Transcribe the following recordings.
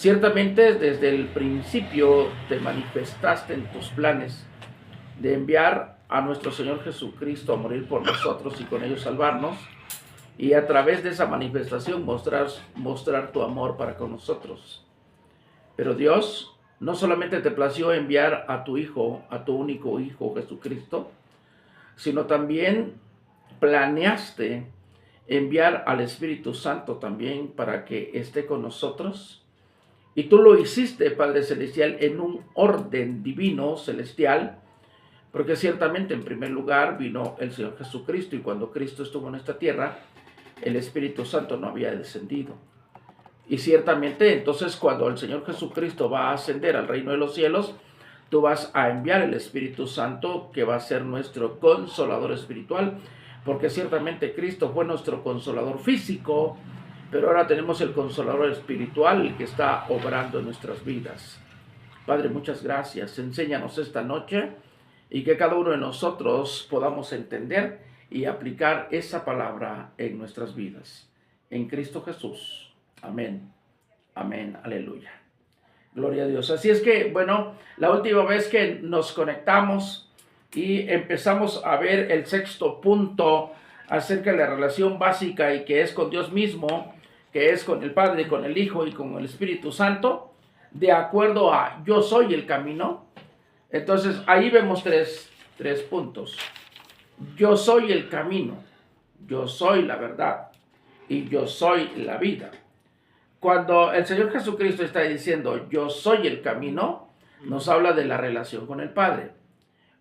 Ciertamente desde el principio te manifestaste en tus planes de enviar a nuestro Señor Jesucristo a morir por nosotros y con ello salvarnos, y a través de esa manifestación mostrar tu amor para con nosotros. Pero Dios no solamente te plació enviar a tu Hijo, a tu único Hijo Jesucristo, sino también planeaste enviar al Espíritu Santo también para que esté con nosotros. Y tú lo hiciste, Padre Celestial, en un orden divino, celestial, porque ciertamente en primer lugar vino el Señor Jesucristo, y cuando Cristo estuvo en esta tierra, el Espíritu Santo no había descendido. Y ciertamente entonces cuando el Señor Jesucristo va a ascender al reino de los cielos, tú vas a enviar el Espíritu Santo, que va a ser nuestro consolador espiritual, porque ciertamente Cristo fue nuestro consolador físico, pero ahora tenemos el consolador espiritual que está obrando en nuestras vidas. Padre, muchas gracias. Enséñanos esta noche y que cada uno de nosotros podamos entender y aplicar esa palabra en nuestras vidas. En Cristo Jesús. Amén. Amén. Aleluya. Gloria a Dios. Así es que, bueno, la última vez que nos conectamos y empezamos a ver el sexto punto acerca de la relación básica y que es con Dios mismo, que es con el Padre, con el Hijo y con el Espíritu Santo, de acuerdo a yo soy el camino. Entonces ahí vemos tres puntos. Yo soy el camino, yo soy la verdad y yo soy la vida. Cuando el Señor Jesucristo está diciendo yo soy el camino, nos habla de la relación con el Padre.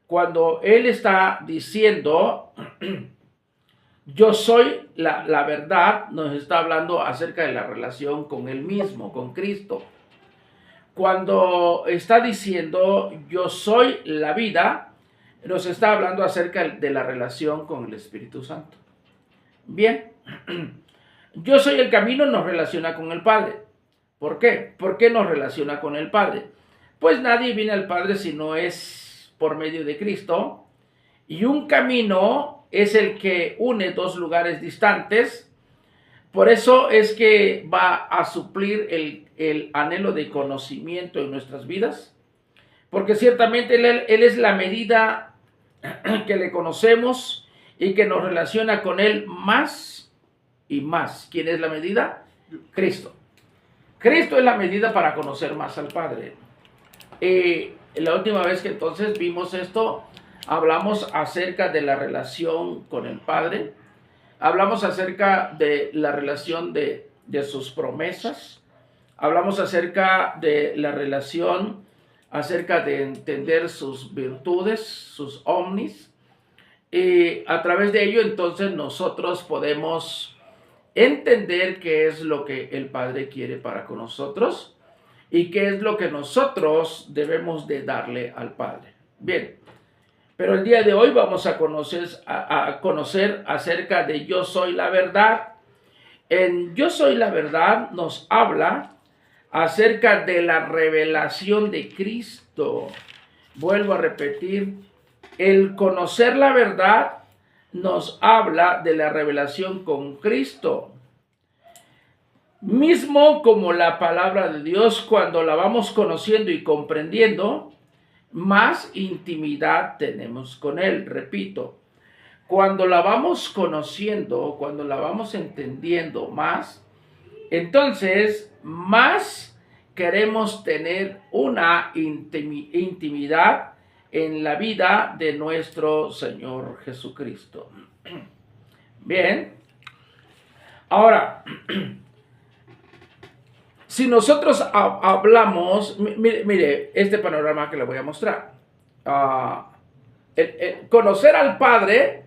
Cuando Él está diciendo yo soy la verdad, nos está hablando acerca de la relación con Él mismo, con Cristo. Cuando está diciendo yo soy la vida, nos está hablando acerca de la relación con el Espíritu Santo. Bien, yo soy el camino nos relaciona con el Padre. ¿Por qué? ¿Por qué nos relaciona con el Padre? Pues nadie viene al Padre si no es por medio de Cristo. Y un camino es el que une dos lugares distantes. Por eso es que va a suplir el anhelo de conocimiento en nuestras vidas. Porque ciertamente Él es la medida que le conocemos y que nos relaciona con Él más y más. ¿Quién es la medida? Cristo. Cristo es la medida para conocer más al Padre. La última vez que entonces vimos esto, hablamos acerca de la relación con el Padre. Hablamos acerca de la relación de sus promesas. Hablamos acerca de la relación, acerca de entender sus virtudes, sus omnis. Y a través de ello entonces nosotros podemos entender qué es lo que el Padre quiere para con nosotros y qué es lo que nosotros debemos de darle al Padre. Bien, pero el día de hoy vamos a conocer acerca de yo soy la verdad. En yo soy la verdad nos habla acerca de la revelación de Cristo. Vuelvo a repetir, el conocer la verdad nos habla de la revelación con Cristo. Mismo como la palabra de Dios, cuando la vamos conociendo y comprendiendo, más intimidad tenemos con Él. Repito, cuando la vamos conociendo, cuando la vamos entendiendo más, entonces más queremos tener una intimidad en la vida de nuestro Señor Jesucristo. Bien, ahora, si nosotros hablamos, mire este panorama que le voy a mostrar. Conocer al Padre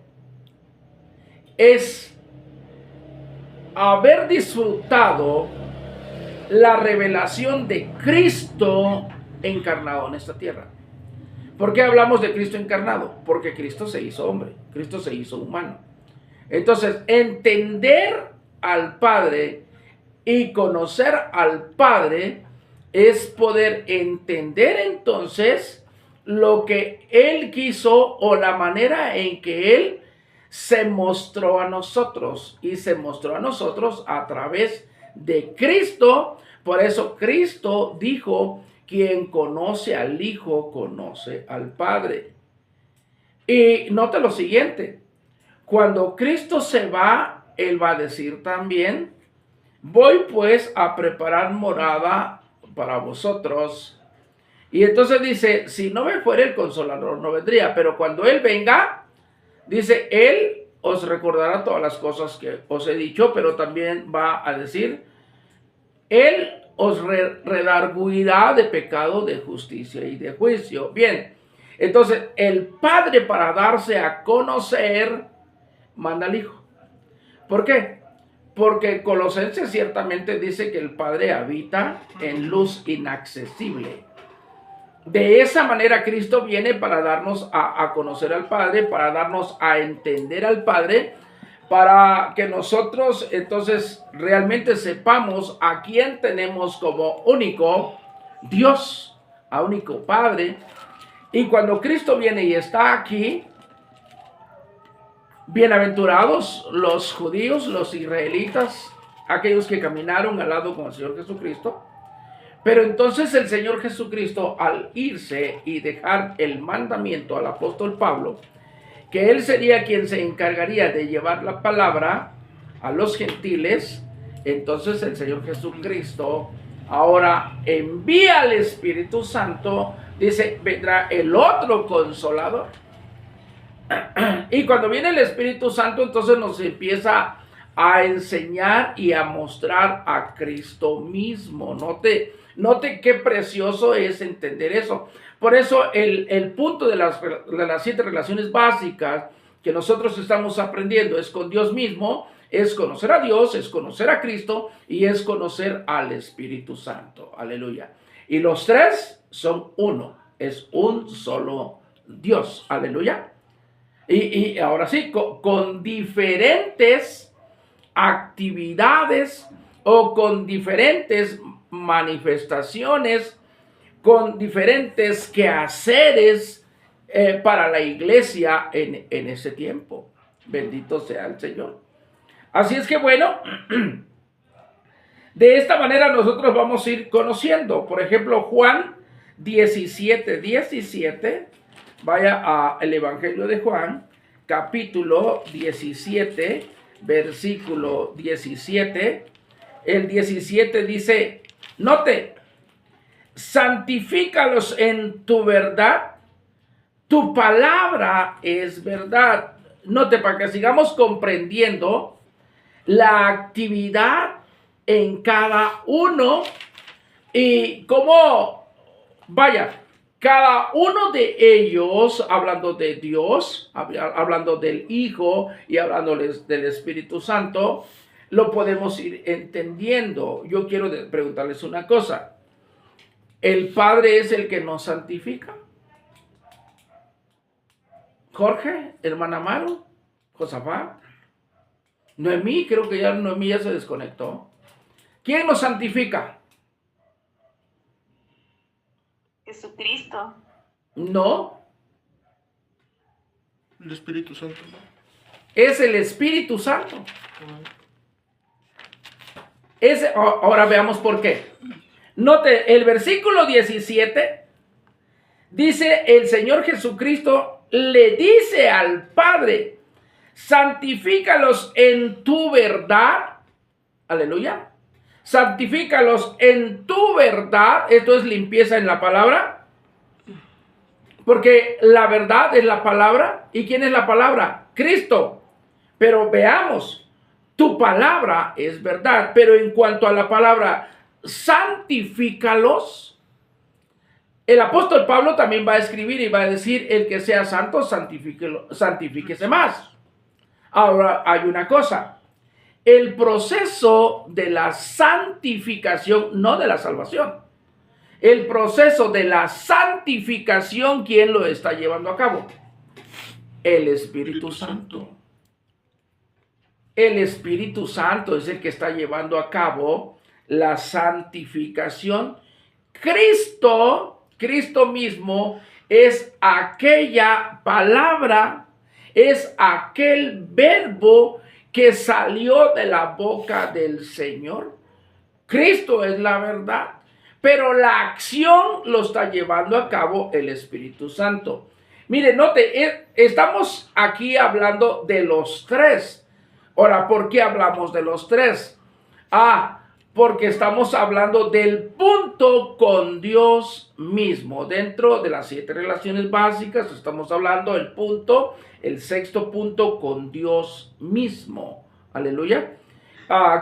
es haber disfrutado la revelación de Cristo encarnado en esta tierra. ¿Por qué hablamos de Cristo encarnado? Porque Cristo se hizo hombre, Cristo se hizo humano. Entonces, entender al Padre y conocer al Padre es poder entender entonces lo que Él quiso o la manera en que Él se mostró a nosotros. Y se mostró a nosotros a través de Cristo, Por eso Cristo dijo, quien conoce al Hijo, conoce al Padre. Y note lo siguiente, cuando Cristo se va, Él va a decir también, voy pues a preparar morada para vosotros. Y entonces dice, si no me fuera el Consolador, no vendría, pero cuando Él venga, dice, Él os recordará todas las cosas que os he dicho, pero también va a decir, Él os redarguirá de pecado, de justicia y de juicio. Bien, entonces el Padre, para darse a conocer, manda al Hijo. ¿Por qué? Porque Colosenses ciertamente dice que el Padre habita en luz inaccesible. De esa manera Cristo viene para darnos a conocer al Padre, para darnos a entender al Padre, para que nosotros entonces realmente sepamos a quién tenemos como único Dios, a único Padre. Y cuando Cristo viene y está aquí, bienaventurados los judíos, los israelitas, aquellos que caminaron al lado con el Señor Jesucristo. Pero entonces el Señor Jesucristo, al irse y dejar el mandamiento al apóstol Pablo, que él sería quien se encargaría de llevar la palabra a los gentiles, entonces el Señor Jesucristo ahora envía al Espíritu Santo, dice, vendrá el otro Consolador. Y cuando viene el Espíritu Santo, entonces nos empieza a enseñar y a mostrar a Cristo mismo. Note qué precioso es entender eso. Por eso el punto de las 7 relaciones básicas que nosotros estamos aprendiendo es con Dios mismo, es conocer a Dios, es conocer a Cristo y es conocer al Espíritu Santo. Aleluya. Y los 3 son uno, es un solo Dios. Aleluya. Y ahora sí, con diferentes actividades o con diferentes manifestaciones, con diferentes quehaceres para la iglesia en ese tiempo. Bendito sea el Señor. Así es que bueno, de esta manera nosotros vamos a ir conociendo. Por ejemplo, Juan 17:17. Vaya al Evangelio de Juan, capítulo 17, versículo 17. El 17 dice, note, santifícalos en tu verdad, tu palabra es verdad. Note, para que sigamos comprendiendo la actividad en cada uno y cómo, vaya, cada uno de ellos, hablando de Dios, hablando del Hijo y hablándoles del Espíritu Santo, lo podemos ir entendiendo. Yo quiero preguntarles una cosa. ¿El Padre es el que nos santifica? Jorge, hermana Maru, Josafat, Noemí, creo que ya Noemí ya se desconectó. ¿Quién nos santifica? Jesucristo. No. El Espíritu Santo. Es el Espíritu Santo. Ahora veamos por qué. Note, el versículo 17 dice, el Señor Jesucristo le dice al Padre, santifícalos en tu verdad. Aleluya. Santifícalos en tu verdad. Esto es limpieza en la palabra. Porque la verdad es la palabra. ¿Y quién es la palabra? Cristo. Pero veamos, tu palabra es verdad. Pero en cuanto a la palabra, santifícalos. El apóstol Pablo también va a escribir y va a decir, el que sea santo, santifíquese más. Ahora hay una cosa. El proceso de la santificación, no de la salvación. El proceso de la santificación, ¿quién lo está llevando a cabo? El Espíritu Santo. El Espíritu Santo es el que está llevando a cabo la santificación. Cristo mismo es aquella palabra, es aquel verbo que salió de la boca del Señor. Cristo es la verdad, pero la acción lo está llevando a cabo el Espíritu Santo. Mire, note, estamos aquí hablando de los tres. Ahora, ¿por qué hablamos de los tres? Porque estamos hablando del punto con Dios mismo. Dentro de las 7 relaciones básicas, estamos hablando del punto, el sexto punto con Dios mismo. Aleluya.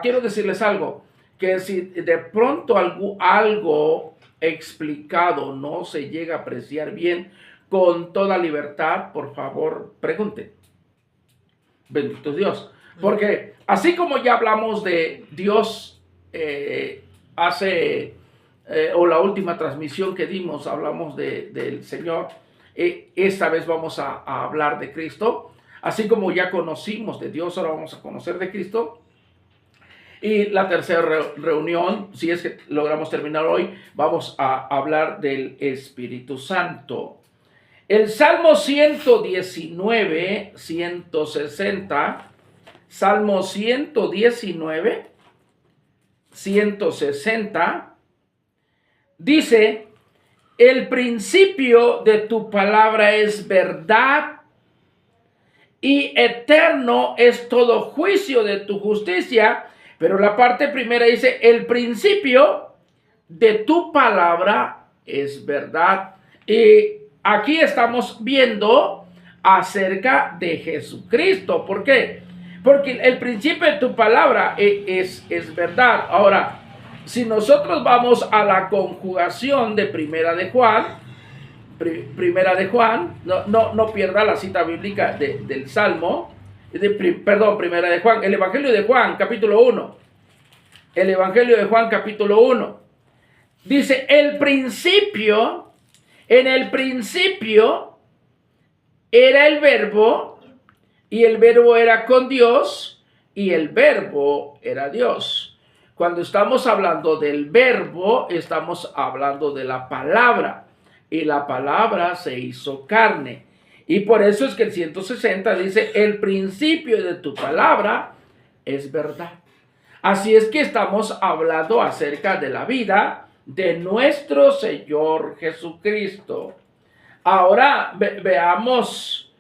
Quiero decirles algo, que si de pronto algo explicado no se llega a apreciar bien, con toda libertad, por favor, pregunte. Bendito Dios. Porque así como ya hablamos de Dios o la última transmisión que dimos, hablamos del Señor, esta vez vamos a hablar de Cristo. Así como ya conocimos de Dios, ahora vamos a conocer de Cristo. Y la tercera reunión, si es que logramos terminar hoy, vamos a hablar del Espíritu Santo. El Salmo 119, 160, Salmo 119, 160, dice: el principio de tu palabra es verdad y eterno es todo juicio de tu justicia. Pero la parte primera dice: el principio de tu palabra es verdad. Y aquí estamos viendo acerca de Jesucristo. ¿Por qué? Porque el principio de tu palabra es verdad. Ahora, si nosotros vamos a la conjugación de Primera de Juan, no pierda la cita bíblica del Salmo, Primera de Juan, el Evangelio de Juan, capítulo 1. El Evangelio de Juan, capítulo 1. Dice: en el principio era el Verbo, y el Verbo era con Dios, y el Verbo era Dios. Cuando estamos hablando del Verbo, estamos hablando de la palabra, y la palabra se hizo carne. Y por eso es que el 160 dice: el principio de tu palabra es verdad. Así es que estamos hablando acerca de la vida de nuestro Señor Jesucristo. Ahora veamos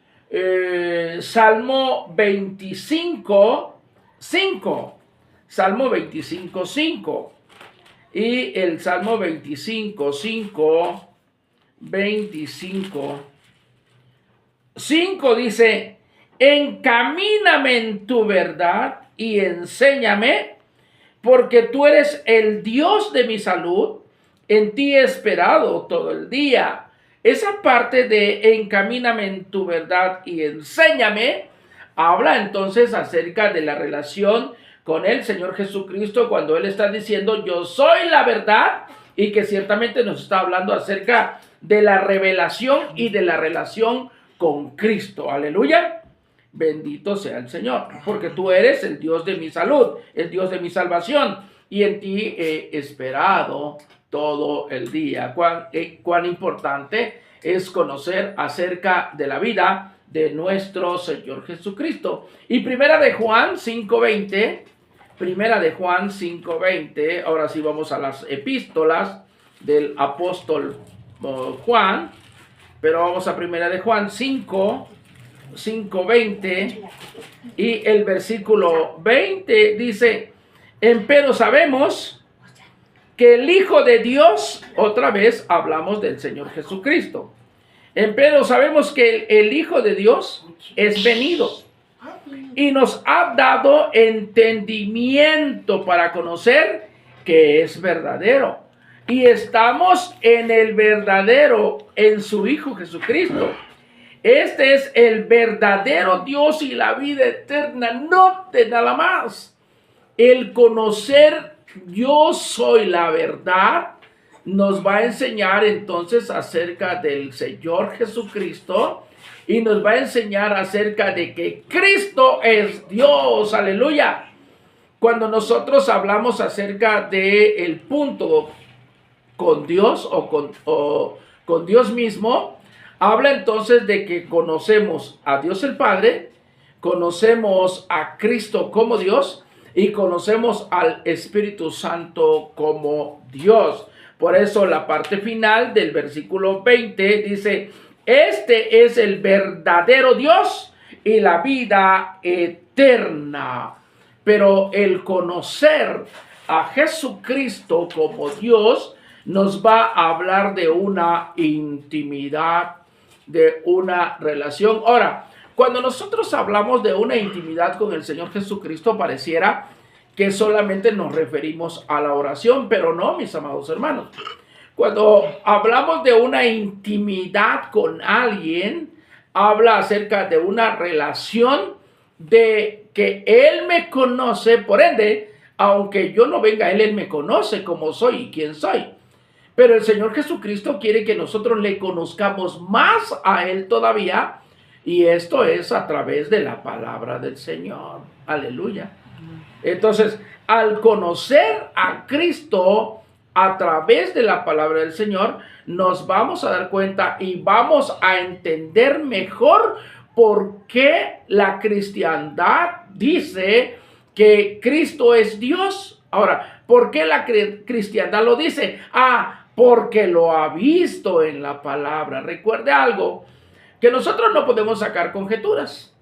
Salmo 25, 5. Salmo 25, 5. Y el Salmo 25, 5 dice: encamíname en tu verdad y enséñame, porque tú eres el Dios de mi salud, en ti he esperado todo el día. Esa parte de encamíname en tu verdad y enséñame habla entonces acerca de la relación con el Señor Jesucristo, cuando Él está diciendo: yo soy la verdad, y que ciertamente nos está hablando acerca de la revelación y de la relación con Cristo. Aleluya. Bendito sea el Señor, porque tú eres el Dios de mi salud, el Dios de mi salvación, y en ti he esperado todo el día. Cuán importante es conocer acerca de la vida de nuestro Señor Jesucristo. Y Primera de Juan 5:20, ahora sí vamos a las epístolas del apóstol Juan, pero vamos a Primera de Juan 5:20, y el versículo 20 dice: empero sabemos que el Hijo de Dios, otra vez hablamos del Señor Jesucristo, empero sabemos que el Hijo de Dios es venido y nos ha dado entendimiento para conocer que es verdadero, y estamos en el verdadero, en su Hijo Jesucristo. Este es el verdadero Dios y la vida eterna, no de nada más. El conocer yo soy la verdad nos va a enseñar entonces acerca del Señor Jesucristo, y nos va a enseñar acerca de que Cristo es Dios. Aleluya. Cuando nosotros hablamos acerca del punto con Dios o con Dios mismo, habla entonces de que conocemos a Dios el Padre, conocemos a Cristo como Dios, y conocemos al Espíritu Santo como Dios. Por eso la parte final del versículo 20 dice, este es el verdadero Dios y la vida eterna. Pero el conocer a Jesucristo como Dios nos va a hablar de una intimidad, de una relación. Ahora, cuando nosotros hablamos de una intimidad con el Señor Jesucristo, pareciera que solamente nos referimos a la oración, pero no, mis amados hermanos. Cuando hablamos de una intimidad con alguien, habla acerca de una relación de que Él me conoce, por ende, aunque yo no venga a Él me conoce como soy y quién soy. Pero el Señor Jesucristo quiere que nosotros le conozcamos más a Él todavía, y esto es a través de la palabra del Señor. Aleluya. Entonces, al conocer a Cristo a través de la palabra del Señor, nos vamos a dar cuenta y vamos a entender mejor por qué la cristiandad dice que Cristo es Dios. Ahora, ¿por qué la cristiandad lo dice? Porque lo ha visto en la palabra. Recuerde algo, que nosotros no podemos sacar conjeturas,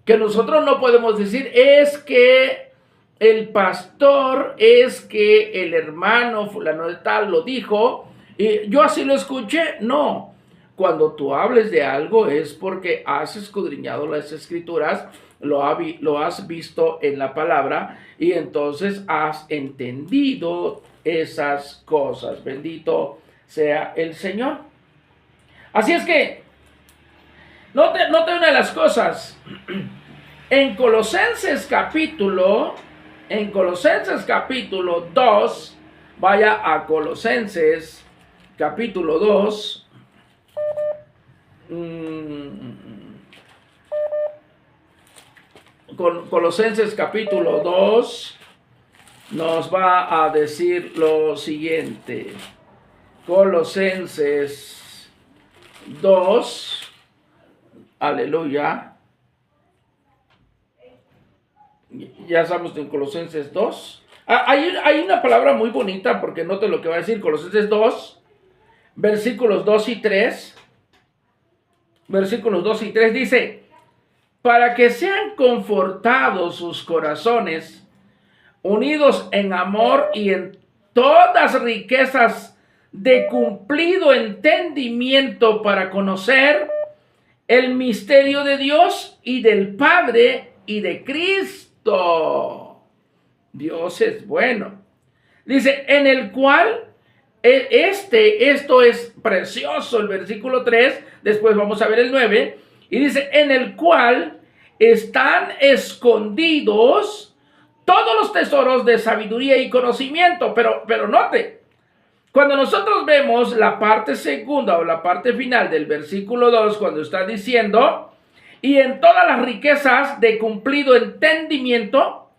que nosotros no podemos decir, es que el pastor, es que el hermano fulano de tal lo dijo, y yo así lo escuché. No, cuando tú hables de algo es porque has escudriñado las escrituras, lo has visto en la palabra, y entonces has entendido esas cosas. Bendito sea el Señor. Así es que, note una de las cosas. En Colosenses capítulo 2, vaya a Colosenses capítulo 2. Colosenses capítulo 2 nos va a decir lo siguiente. Colosenses 2, aleluya. Ya estamos en Colosenses 2. Hay una palabra muy bonita, porque note lo que va a decir Colosenses 2, versículos 2 y 3. Versículos 2 y 3 dice, para que sean confortados sus corazones, unidos en amor y en todas riquezas de cumplido entendimiento, para conocer el misterio de Dios y del Padre y de Cristo. Dios es bueno. Dice, en el cual, esto es precioso, el versículo 3, después vamos a ver el 9, y dice, en el cual están escondidos todos los tesoros de sabiduría y conocimiento. Pero note, cuando nosotros vemos la parte segunda o la parte final del versículo 2, cuando está diciendo, y en todas las riquezas de cumplido entendimiento,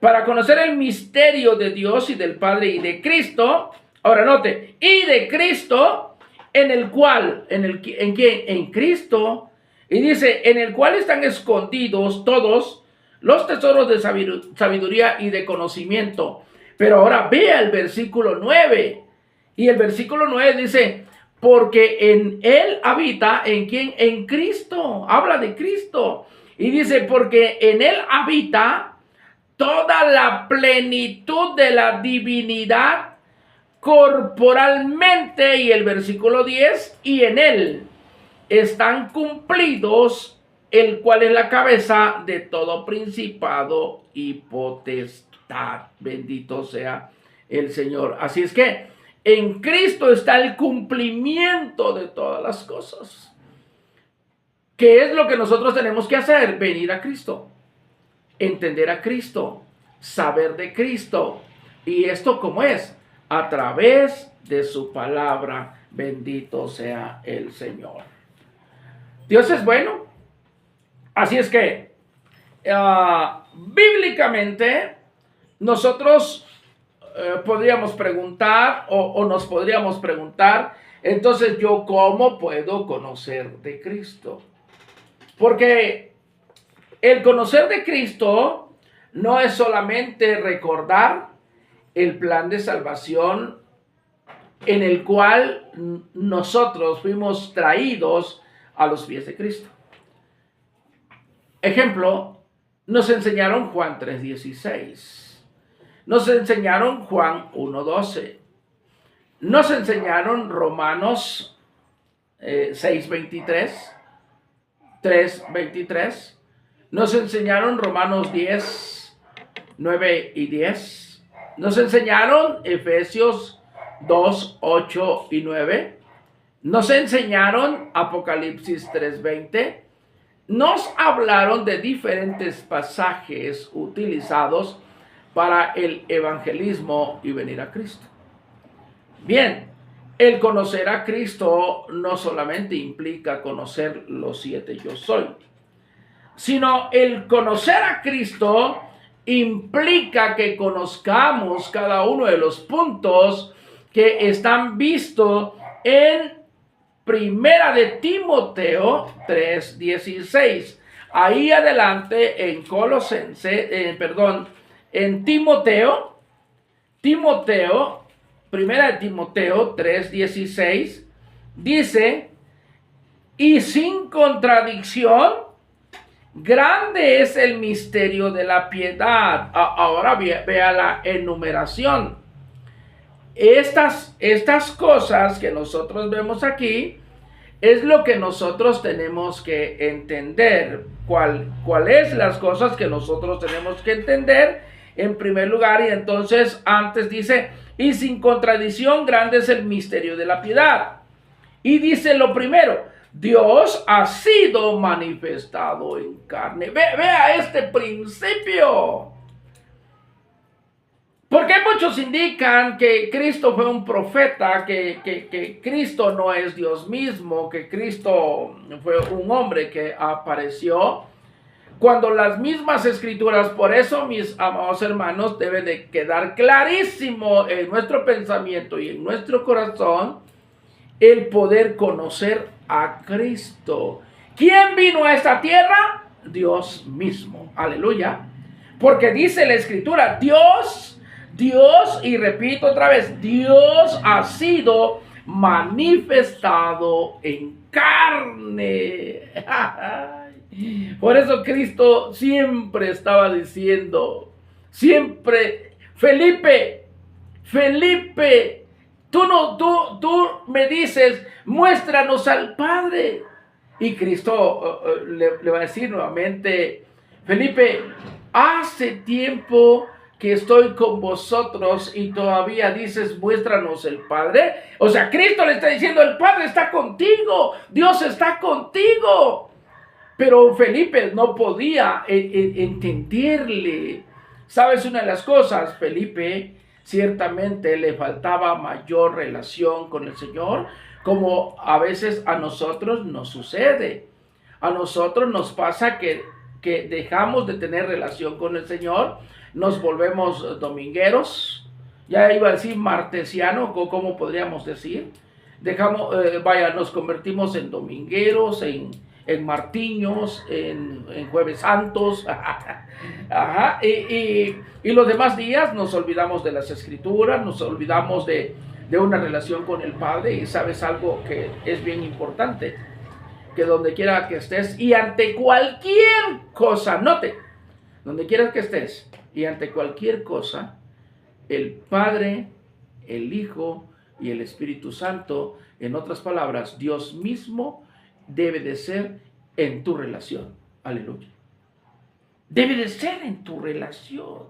para conocer el misterio de Dios y del Padre y de Cristo. Ahora note, y de Cristo, en el cual, ¿en quién? En Cristo. Y dice, en el cual están escondidos todos los tesoros de sabiduría y de conocimiento. Pero ahora vea el versículo 9. Y el versículo 9 dice, porque en él habita, ¿en quién? En Cristo. Habla de Cristo. Y dice, porque en él habita toda la plenitud de la divinidad corporalmente. Y el versículo 10, y en él están cumplidos, el cual es la cabeza de todo principado y potestad. Bendito sea el Señor. Así es que en Cristo está el cumplimiento de todas las cosas. ¿Qué es lo que nosotros tenemos que hacer? Venir a Cristo, entender a Cristo, saber de Cristo. ¿Y esto cómo es? A través de su palabra. Bendito sea el Señor. Dios es bueno. Así es que bíblicamente nosotros podríamos preguntar o nos podríamos preguntar, entonces, ¿yo cómo puedo conocer de Cristo? Porque el conocer de Cristo no es solamente recordar el plan de salvación en el cual nosotros fuimos traídos a los pies de Cristo. Ejemplo, nos enseñaron Juan 3:16, nos enseñaron Juan 1:12, nos enseñaron Romanos 6:23, 3:23, nos enseñaron Romanos 10:9 y 10, nos enseñaron Efesios 2:8 y 9, nos enseñaron Apocalipsis 3:20, nos hablaron de diferentes pasajes utilizados para el evangelismo y venir a Cristo. Bien, el conocer a Cristo no solamente implica conocer los 7 yo soy, sino el conocer a Cristo implica que conozcamos cada uno de los puntos que están vistos en Primera de Timoteo 3:16. Ahí adelante en en Timoteo, Primera de Timoteo 3:16 dice: y sin contradicción, grande es el misterio de la piedad. Ahora vea la enumeración. Estas cosas que nosotros vemos aquí es lo que nosotros tenemos que entender. ¿Cuál es las cosas que nosotros tenemos que entender en primer lugar? Y entonces antes dice: y sin contradicción, grande es el misterio de la piedad. Y dice lo primero: Dios ha sido manifestado en carne. Vea este principio. Porque muchos indican que Cristo fue un profeta, que Cristo no es Dios mismo, que Cristo fue un hombre que apareció, cuando las mismas escrituras, por eso mis amados hermanos, debe de quedar clarísimo en nuestro pensamiento y en nuestro corazón el poder conocer a Cristo. ¿Quién vino a esta tierra? Dios mismo. Aleluya. Porque dice la escritura, Dios, y repito otra vez, Dios ha sido manifestado en carne. Por eso Cristo siempre estaba diciendo, Felipe, tú me dices, muéstranos al Padre. Y Cristo le va a decir nuevamente: Felipe, hace tiempo que estoy con vosotros y todavía dices, muéstranos el Padre. O sea, Cristo le está diciendo, el Padre está contigo, Dios está contigo. Pero Felipe no podía entenderle. ¿Sabes una de las cosas? Felipe ciertamente le faltaba mayor relación con el Señor, como a veces a nosotros nos sucede. A nosotros nos pasa que dejamos de tener relación con el Señor, nos volvemos domingueros, ya iba a decir martesiano, ¿cómo podríamos decir? Nos convertimos en domingueros, en martiños, en jueves santos, ajá, y los demás días nos olvidamos de las escrituras, nos olvidamos de una relación con el Padre. Y sabes algo que es bien importante, que donde quiera que estés y ante cualquier cosa, note, donde quieras que estés y ante cualquier cosa, el Padre, el Hijo y el Espíritu Santo, en otras palabras, Dios mismo, debe de ser en tu relación. Aleluya. Debe de ser en tu relación.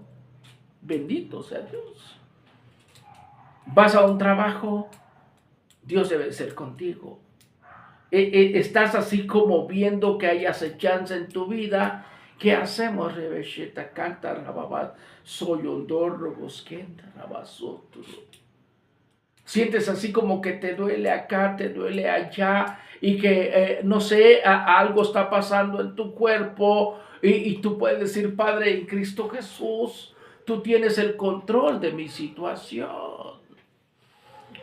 Bendito sea Dios. Vas a un trabajo, Dios debe ser contigo. Estás así como viendo que hay acechanza en tu vida. ¿Qué hacemos? Rebesheta canta rababá, soy ondor robosquenta rabasotro. Sientes así como que te duele acá, te duele allá, y que no sé, algo está pasando en tu cuerpo, y tú puedes decir, Padre, en Cristo Jesús, tú tienes el control de mi situación.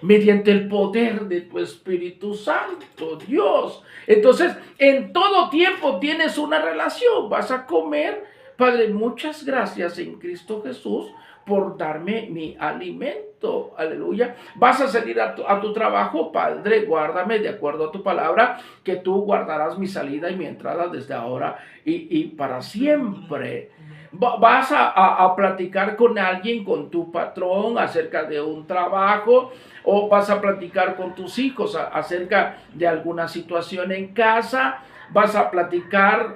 Mediante el poder de tu Espíritu Santo, Dios. Entonces, en todo tiempo tienes una relación. Vas a comer, Padre, muchas gracias en Cristo Jesús por darme mi alimento. Aleluya. Vas a salir a tu trabajo, Padre, guárdame de acuerdo a tu palabra, que tú guardarás mi salida y mi entrada desde ahora y para siempre. Vas a platicar con alguien, con tu patrón, acerca de un trabajo, o vas a platicar con tus hijos acerca de alguna situación en casa. Vas a platicar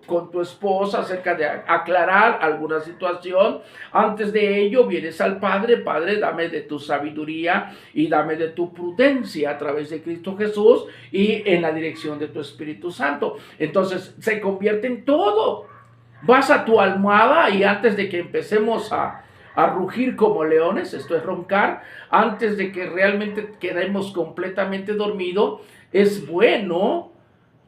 con tu esposa acerca de aclarar alguna situación. Antes de ello vienes al Padre. Padre, dame de tu sabiduría y dame de tu prudencia a través de Cristo Jesús y en la dirección de tu Espíritu Santo. Entonces se convierte en todo. Vas a tu almohada y antes de que empecemos a rugir como leones, esto es roncar, antes de que realmente quedemos completamente dormidos, es bueno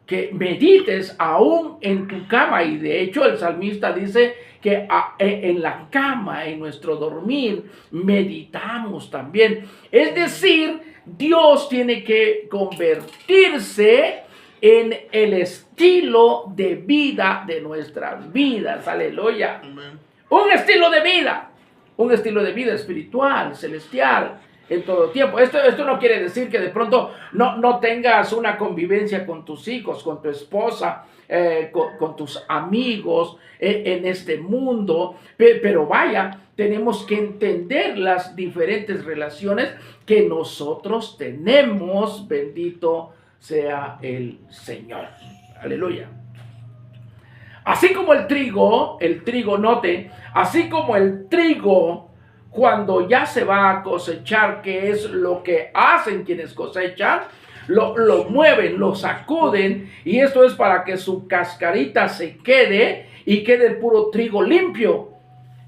que medites aún en tu cama. Y de hecho el salmista dice que en la cama, en nuestro dormir, meditamos también. Es decir, Dios tiene que convertirse en el estilo de vida de nuestras vidas. Aleluya. Amén. Un estilo de vida espiritual, celestial, en todo tiempo. Esto no quiere decir que de pronto no tengas una convivencia con tus hijos, con tu esposa, con tus amigos en este mundo, pero vaya, tenemos que entender las diferentes relaciones que nosotros tenemos. Bendito sea el Señor. Aleluya. Así como el trigo, note, así como el trigo, cuando ya se va a cosechar, que es lo que hacen quienes cosechan, lo mueven, lo sacuden, y esto es para que su cascarita se quede y quede el puro trigo limpio.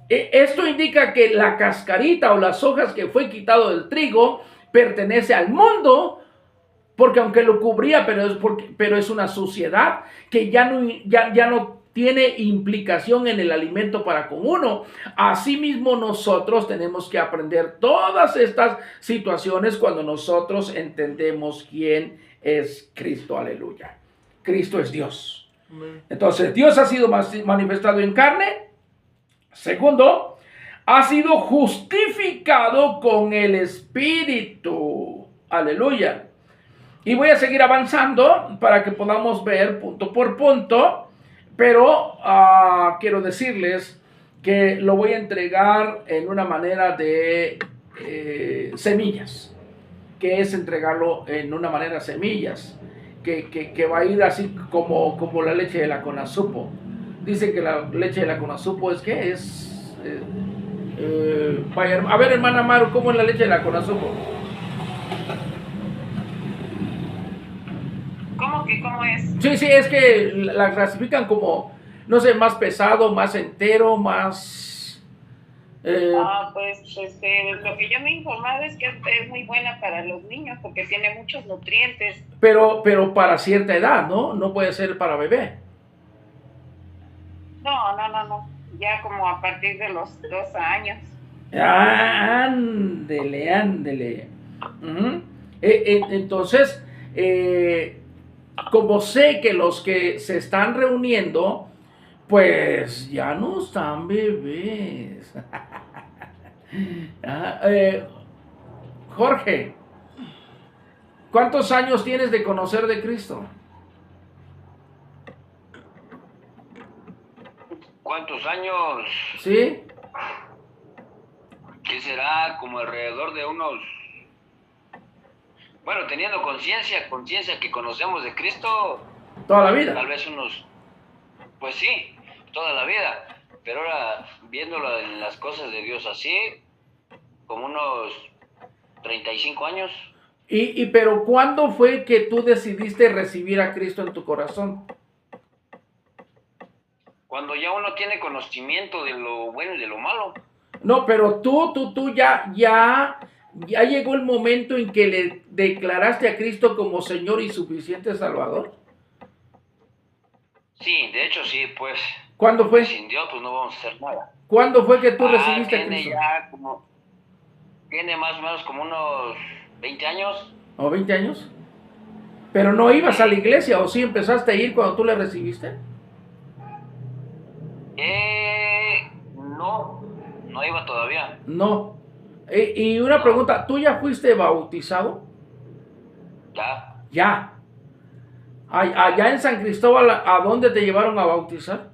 Esto indica que la cascarita o las hojas que fue quitado del trigo pertenece al mundo, porque aunque lo cubría, pero es una suciedad que ya no tiene implicación en el alimento para con uno. Asimismo, nosotros tenemos que aprender todas estas situaciones cuando nosotros entendemos quién es Cristo. Aleluya. Cristo es Dios. Entonces, Dios ha sido manifestado en carne. Segundo, ha sido justificado con el Espíritu. Aleluya. Y voy a seguir avanzando para que podamos ver punto por punto, pero quiero decirles que lo voy a entregar en una manera de semillas, que es entregarlo en una manera de semillas, que va a ir así como la leche de la Conazupo. Dicen que la leche de la Conazupo es que es... vaya, a ver, hermana Maru, ¿cómo es la leche de la Conazupo? ¿Cómo es? Sí, es que la clasifican como, no sé, más pesado, más entero, más... Pues lo que yo me he informado es que es muy buena para los niños porque tiene muchos nutrientes. Pero para cierta edad, ¿no? No puede ser para bebé. No. Ya como a partir de los 2 años. Ándele. Entonces, como sé que los que se están reuniendo, pues ya no están bebés. Jorge, ¿cuántos años tienes de conocer de Cristo? ¿Cuántos años? ¿Sí? ¿Qué será? Como alrededor de unos... Bueno, teniendo conciencia que conocemos de Cristo... ¿Toda la vida? Tal vez unos... Pues sí, toda la vida. Pero ahora, viéndolo en las cosas de Dios así, como unos 35 años. Pero ¿cuándo fue que tú decidiste recibir a Cristo en tu corazón? Cuando ya uno tiene conocimiento de lo bueno y de lo malo. No, pero tú ya llegó el momento en que le declaraste a Cristo como Señor y suficiente Salvador. Sí, de hecho sí, pues. ¿Cuándo fue? Sin Dios pues no vamos a hacer nada. ¿Cuándo fue que tú recibiste a Cristo? Tiene más o menos como unos 20 años. ¿O 20 años? ¿Pero no ibas a la iglesia o sí empezaste a ir cuando tú le recibiste? No iba todavía. No. Y una pregunta, ¿tú ya fuiste bautizado? Ya. Ya. Allá en San Cristóbal, ¿a dónde te llevaron a bautizar?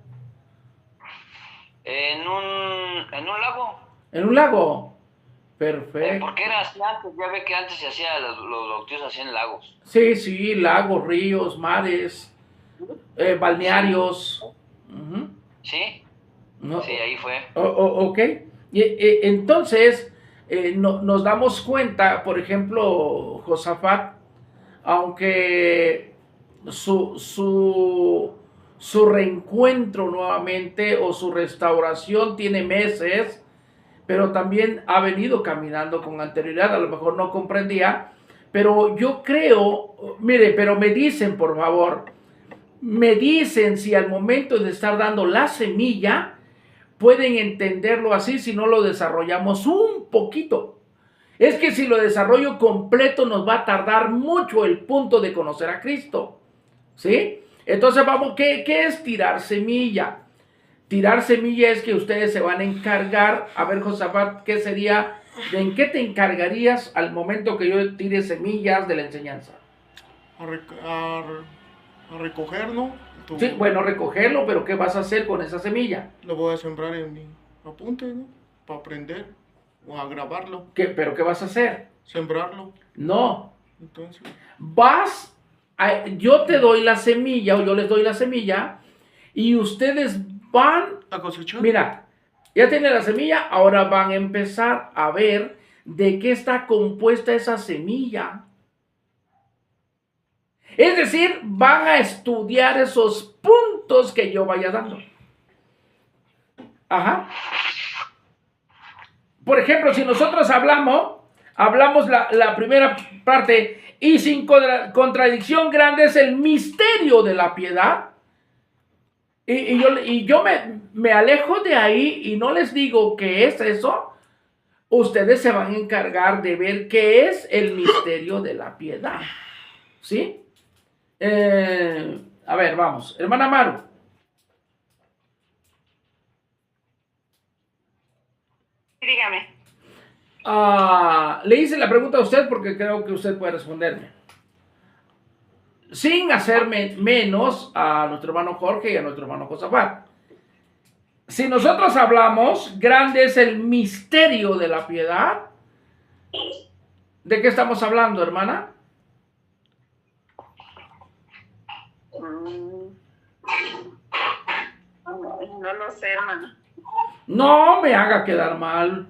En un lago. En un lago. Perfecto. Porque era así antes, ya ve que antes se hacía los bautizos así en lagos. Sí, sí, lagos, ríos, mares, balnearios. Ujú. ¿Sí? No, Sí, ahí fue. ok. Entonces, nos damos cuenta, por ejemplo, Josafat, aunque su reencuentro nuevamente o su restauración tiene meses, pero también ha venido caminando con anterioridad, a lo mejor no comprendía, pero yo creo, mire, pero me dicen, por favor, me dicen si al momento de estar dando la semilla, pueden entenderlo así si no lo desarrollamos un poquito. Es que si lo desarrollo completo nos va a tardar mucho el punto de conocer a Cristo. ¿Sí? Entonces vamos, ¿qué es tirar semilla? Tirar semilla es que ustedes se van a encargar, a ver Josafat, ¿qué sería? ¿En qué te encargarías al momento que yo tire semillas de la enseñanza? A recoger, ¿no? Sí, bueno, recogerlo, pero ¿qué vas a hacer con esa semilla? Lo voy a sembrar en mi apunte, ¿no? Para aprender o a grabarlo, ¿Pero qué vas a hacer? sembrarlo. No, Entonces, yo te doy la semilla o yo les doy la semilla y ustedes van, a cosechar. mira, ya tienen la semilla, ahora van a empezar a ver de qué está compuesta esa semilla. Es decir, van a estudiar esos puntos que yo vaya dando. Ajá. Por ejemplo, si nosotros hablamos la primera parte, y sin contradicción grande es el misterio de la piedad. Y yo me alejo de ahí y no les digo qué es eso. Ustedes se van a encargar de ver qué es el misterio de la piedad. ¿Sí? A ver, vamos. Hermana Maru. Dígame. Le hice la pregunta a usted porque creo que usted puede responderme. Sin hacerme menos a nuestro hermano Jorge y a nuestro hermano Josafat. Si nosotros hablamos, grande es el misterio de la piedad. ¿De qué estamos hablando, hermana? No lo sé, hermano. No me haga quedar mal.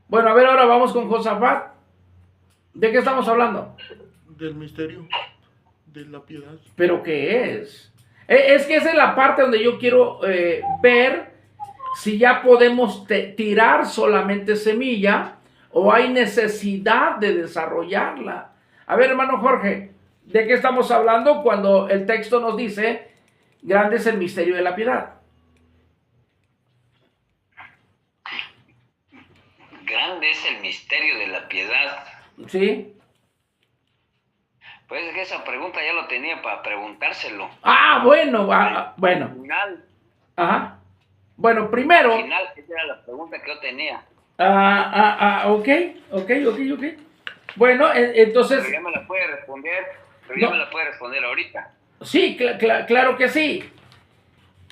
Bueno, a ver, ahora vamos con Josafat. ¿De qué estamos hablando? Del misterio de la piedad. ¿Pero qué es? Es que esa es la parte donde yo quiero ver si ya podemos tirar solamente semilla o hay necesidad de desarrollarla. A ver, hermano Jorge, ¿de qué estamos hablando cuando el texto nos dice grande es el misterio de la piedad? Grande es el misterio de la piedad. ¿Sí? Pues es que esa pregunta ya lo tenía para preguntárselo. Bueno, bueno. Al final. Ajá. Bueno, primero. Al final, esa era la pregunta que yo tenía. Ok. Bueno, entonces. Pero ya me la puede responder. Pero No. ya me la puede responder ahorita. Sí, claro que sí.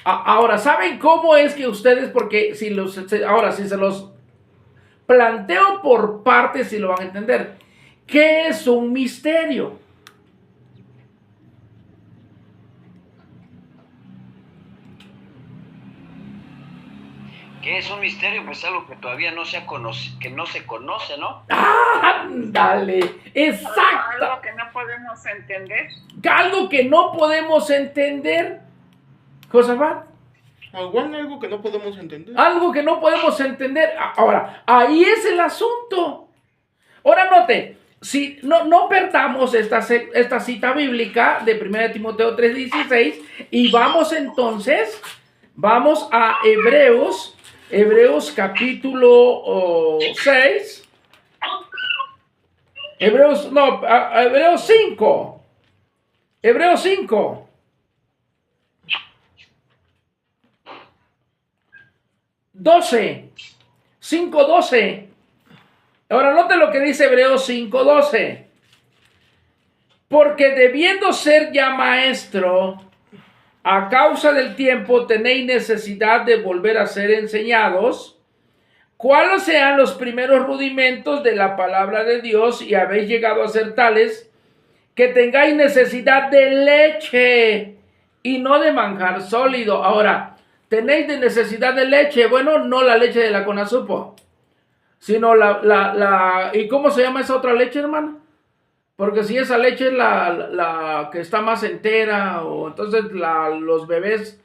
Ahora, ¿saben cómo es que ustedes, porque si se los planteo por partes, si lo van a entender? ¿Qué es un misterio? ¿Qué es un misterio? Pues algo que todavía no se conoce, ¿no? ¡Ándale! ¡Exacto! Algo que no podemos entender. Algo que no podemos entender. Josafat. Igual algo que no podemos entender. Algo que no podemos entender. Ahora, ahí es el asunto. Ahora note, si no perdamos esta cita bíblica de 1 Timoteo 3:16 y vamos entonces, vamos a Hebreos capítulo 6. Hebreos 5. Hebreos 5. 12, 5:12. Ahora note lo que dice Hebreos 5:12. Porque debiendo ser ya maestro, a causa del tiempo tenéis necesidad de volver a ser enseñados, cuáles sean los primeros rudimentos de la palabra de Dios, y habéis llegado a ser tales que tengáis necesidad de leche y no de manjar sólido. Ahora, tenéis de necesidad de leche, bueno, no la leche de la Conasupo, sino ¿y cómo se llama esa otra leche, hermano? Porque si esa leche es la que está más entera, o entonces los bebés,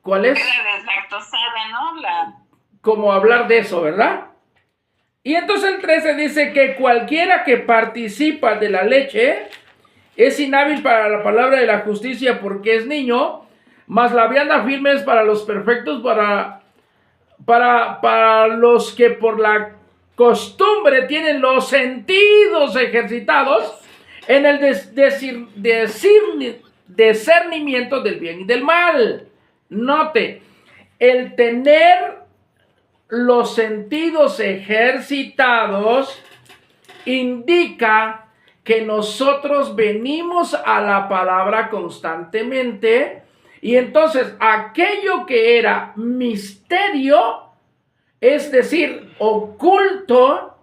¿cuál es? La deslactosada, ¿no? Como hablar de eso, ¿verdad? Y entonces el 13 dice que cualquiera que participa de la leche es inhábil para la palabra de la justicia porque es niño, mas la vianda firme es para los perfectos, para los que por la costumbre tienen los sentidos ejercitados en el discernimiento del bien y del mal. Note, el tener los sentidos ejercitados indica que nosotros venimos a la palabra constantemente, y entonces aquello que era misterio, es decir, oculto,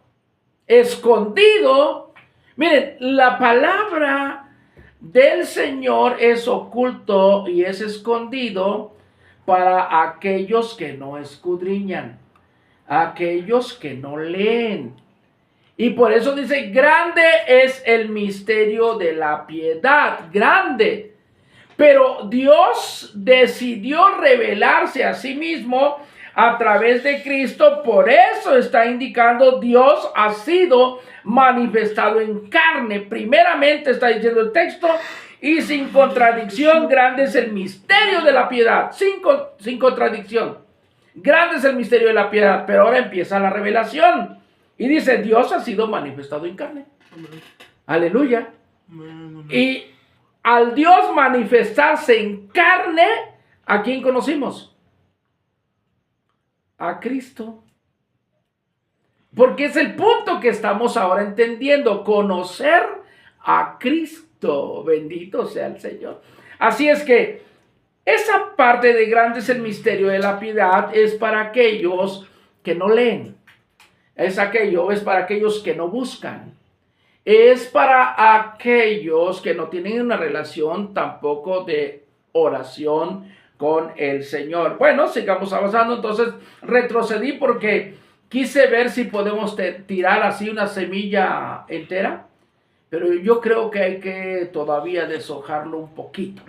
escondido. Miren, la palabra del Señor es oculto y es escondido para aquellos que no escudriñan, aquellos que no leen. Y por eso dice, grande es el misterio de la piedad, grande. Pero Dios decidió revelarse a sí mismo a través de Cristo. Por eso está indicando, Dios ha sido manifestado en carne. Primeramente está diciendo el texto, y sin contradicción, grande es el misterio de la piedad. Sin contradicción. Grande es el misterio de la piedad. Pero ahora empieza la revelación. Y dice, Dios ha sido manifestado en carne. Amén. Aleluya. Amén. Y al Dios manifestarse en carne, ¿a quién conocimos? A Cristo. Porque es el punto que estamos ahora entendiendo, conocer a Cristo. Bendito sea el Señor. Así es que esa parte de grande es el misterio de la piedad, es para aquellos que no leen. Es para aquellos que no buscan. Es para aquellos que no tienen una relación tampoco de oración con el Señor. Bueno, sigamos avanzando. Entonces retrocedí porque quise ver si podemos tirar así una semilla entera, pero yo creo que hay que todavía deshojarlo un poquito.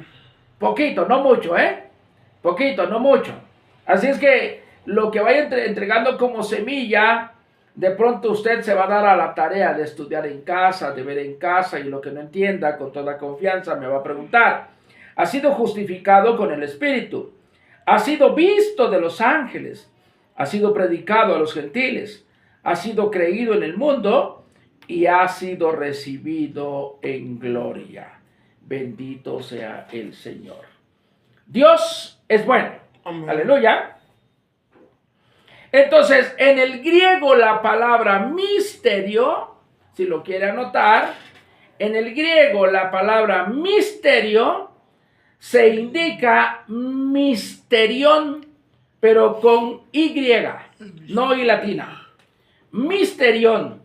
Poquito, no mucho, Poquito, no mucho. Así es que lo que vaya entregando como semilla, de pronto usted se va a dar a la tarea de estudiar en casa, de ver en casa, y lo que no entienda, con toda confianza me va a preguntar. Ha sido justificado con el Espíritu, ha sido visto de los ángeles, ha sido predicado a los gentiles, ha sido creído en el mundo y ha sido recibido en gloria. Bendito sea el Señor. Dios es bueno. Amén. Aleluya. Entonces, en el griego la palabra misterio, si lo quiere anotar, en el griego la palabra misterio se indica misterión, pero con Y, no Y latina. Misterión,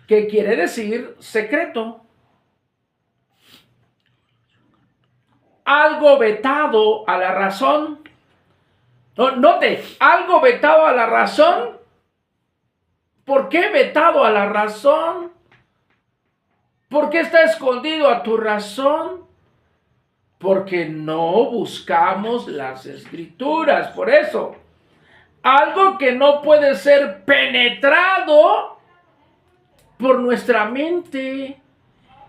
que quiere decir secreto. Algo vetado a la razón. Note, algo vetado a la razón. ¿Por qué vetado a la razón? ¿Por qué está escondido a tu razón? Porque no buscamos las Escrituras. Por eso, algo que no puede ser penetrado por nuestra mente.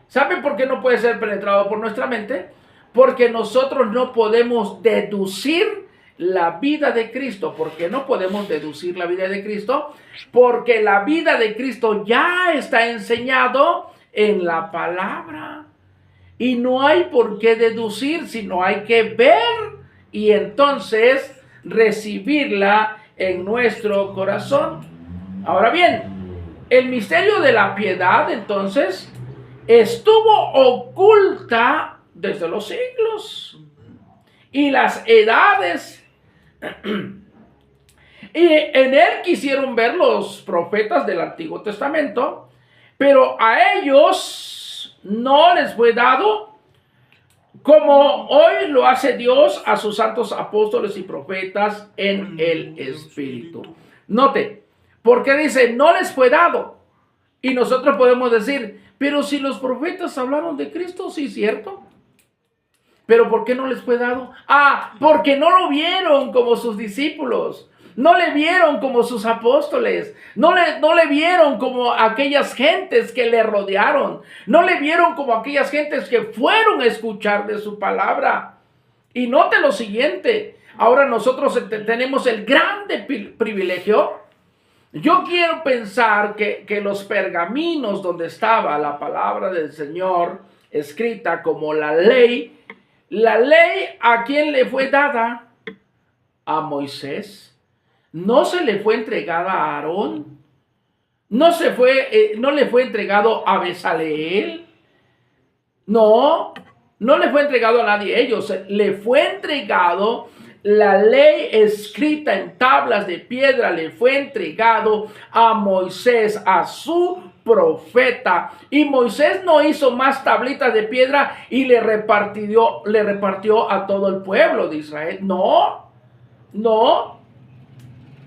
¿Saben por qué no puede ser penetrado por nuestra mente? Porque nosotros no podemos deducir la vida de Cristo. ¿Por qué no podemos deducir la vida de Cristo? Porque la vida de Cristo ya está enseñado en la palabra. Y no hay por qué deducir, sino hay que ver y entonces recibirla en nuestro corazón. Ahora bien, el misterio de la piedad, entonces, estuvo oculta desde los siglos y las edades. Y en él quisieron ver los profetas del Antiguo Testamento, pero a ellos no les fue dado como hoy lo hace Dios a sus santos apóstoles y profetas en el Espíritu. Note, porque dice, no les fue dado. Y nosotros podemos decir, pero si los profetas hablaron de Cristo, sí, cierto. Pero ¿por qué no les fue dado? Porque no lo vieron como sus discípulos. No le vieron como sus apóstoles. No le vieron como aquellas gentes que le rodearon. No le vieron como aquellas gentes que fueron a escuchar de su palabra. Y note lo siguiente. Ahora nosotros tenemos el grande privilegio. Yo quiero pensar que los pergaminos donde estaba la palabra del Señor escrita como la ley ¿a quién le fue dada? A Moisés. No se le fue entregada a Aarón. No le fue entregado a Bezaleel. No le fue entregado a nadie de ellos. Le fue entregado la ley escrita en tablas de piedra, le fue entregado a Moisés, a su profeta. Y Moisés no hizo más tablitas de piedra y le repartió a todo el pueblo de Israel. No.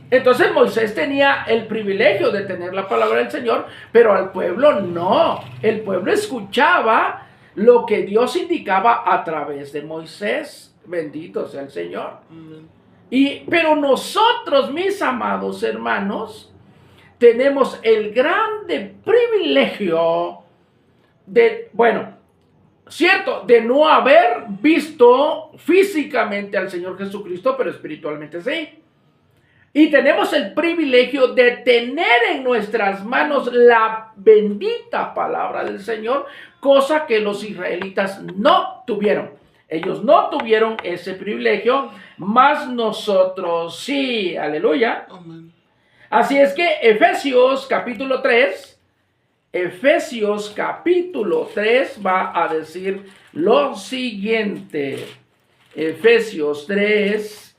Entonces Moisés tenía el privilegio de tener la palabra del Señor, pero al pueblo no. El pueblo escuchaba lo que Dios indicaba a través de Moisés. Bendito sea el Señor. Pero nosotros, mis amados hermanos, tenemos el grande privilegio de no haber visto físicamente al Señor Jesucristo, pero espiritualmente sí. Y tenemos el privilegio de tener en nuestras manos la bendita palabra del Señor, cosa que los israelitas no tuvieron. Ellos no tuvieron ese privilegio, mas nosotros sí. Aleluya. Amén. Así es que Efesios capítulo 3 va a decir lo siguiente. Efesios 3,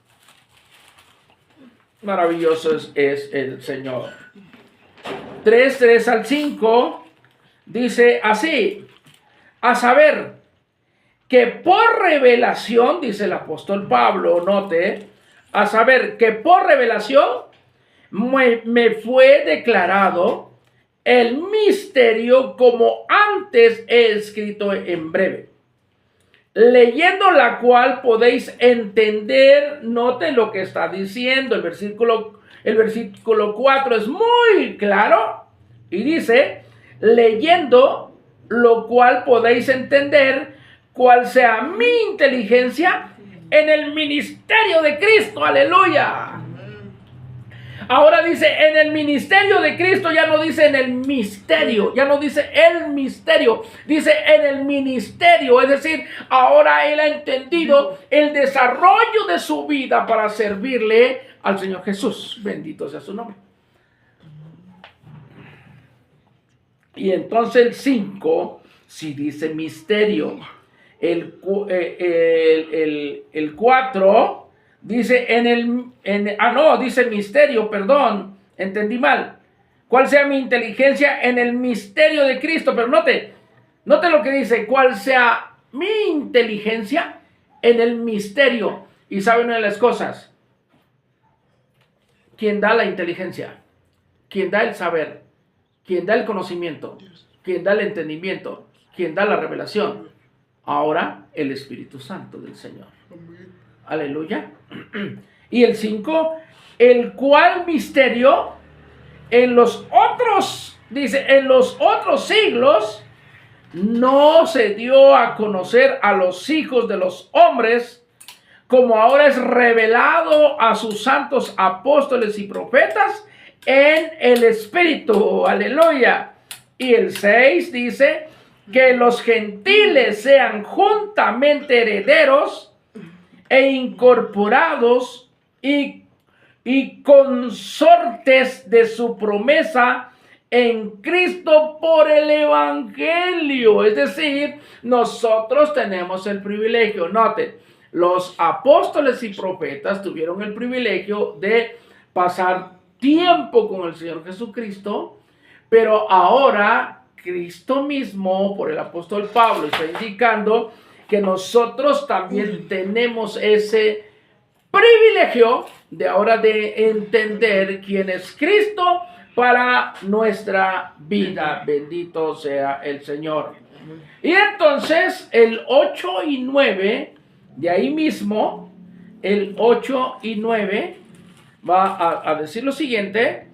maravilloso es el Señor. 3 al 5 dice así: a saber, que por revelación, dice el apóstol Pablo, note, a saber que por revelación me fue declarado el misterio como antes he escrito en breve, leyendo la cual podéis entender. Note lo que está diciendo el versículo 4 es muy claro y dice, leyendo lo cual podéis entender cuál sea mi inteligencia en el ministerio de Cristo. Aleluya. Ahora dice en el ministerio de Cristo, ya no dice en el misterio, ya no dice el misterio, dice en el ministerio. Es decir, ahora él ha entendido el desarrollo de su vida para servirle al Señor Jesús. Bendito sea su nombre. Y entonces el 5, si dice misterio. El 4 dice dice misterio, perdón, entendí mal. ¿Cuál sea mi inteligencia en el misterio de Cristo? Pero note lo que dice, ¿cuál sea mi inteligencia en el misterio? Y saben una de las cosas, ¿quién da la inteligencia? ¿Quién da el saber? ¿Quién da el conocimiento? ¿Quién da el entendimiento? ¿Quién da la revelación? Ahora el Espíritu Santo del Señor. Aleluya. Y el 5, el cual misterio en los otros siglos no se dio a conocer a los hijos de los hombres, como ahora es revelado a sus santos apóstoles y profetas en el Espíritu. Aleluya. Y el 6 dice, que los gentiles sean juntamente herederos e incorporados y consortes de su promesa en Cristo por el Evangelio. Es decir, nosotros tenemos el privilegio. Noten, los apóstoles y profetas tuvieron el privilegio de pasar tiempo con el Señor Jesucristo, pero ahora Cristo mismo, por el apóstol Pablo, está indicando que nosotros también tenemos ese privilegio de ahora de entender quién es Cristo para nuestra vida. Bendito sea el Señor. Y entonces el 8 y 9, de ahí mismo, el 8 y 9 va a decir lo siguiente: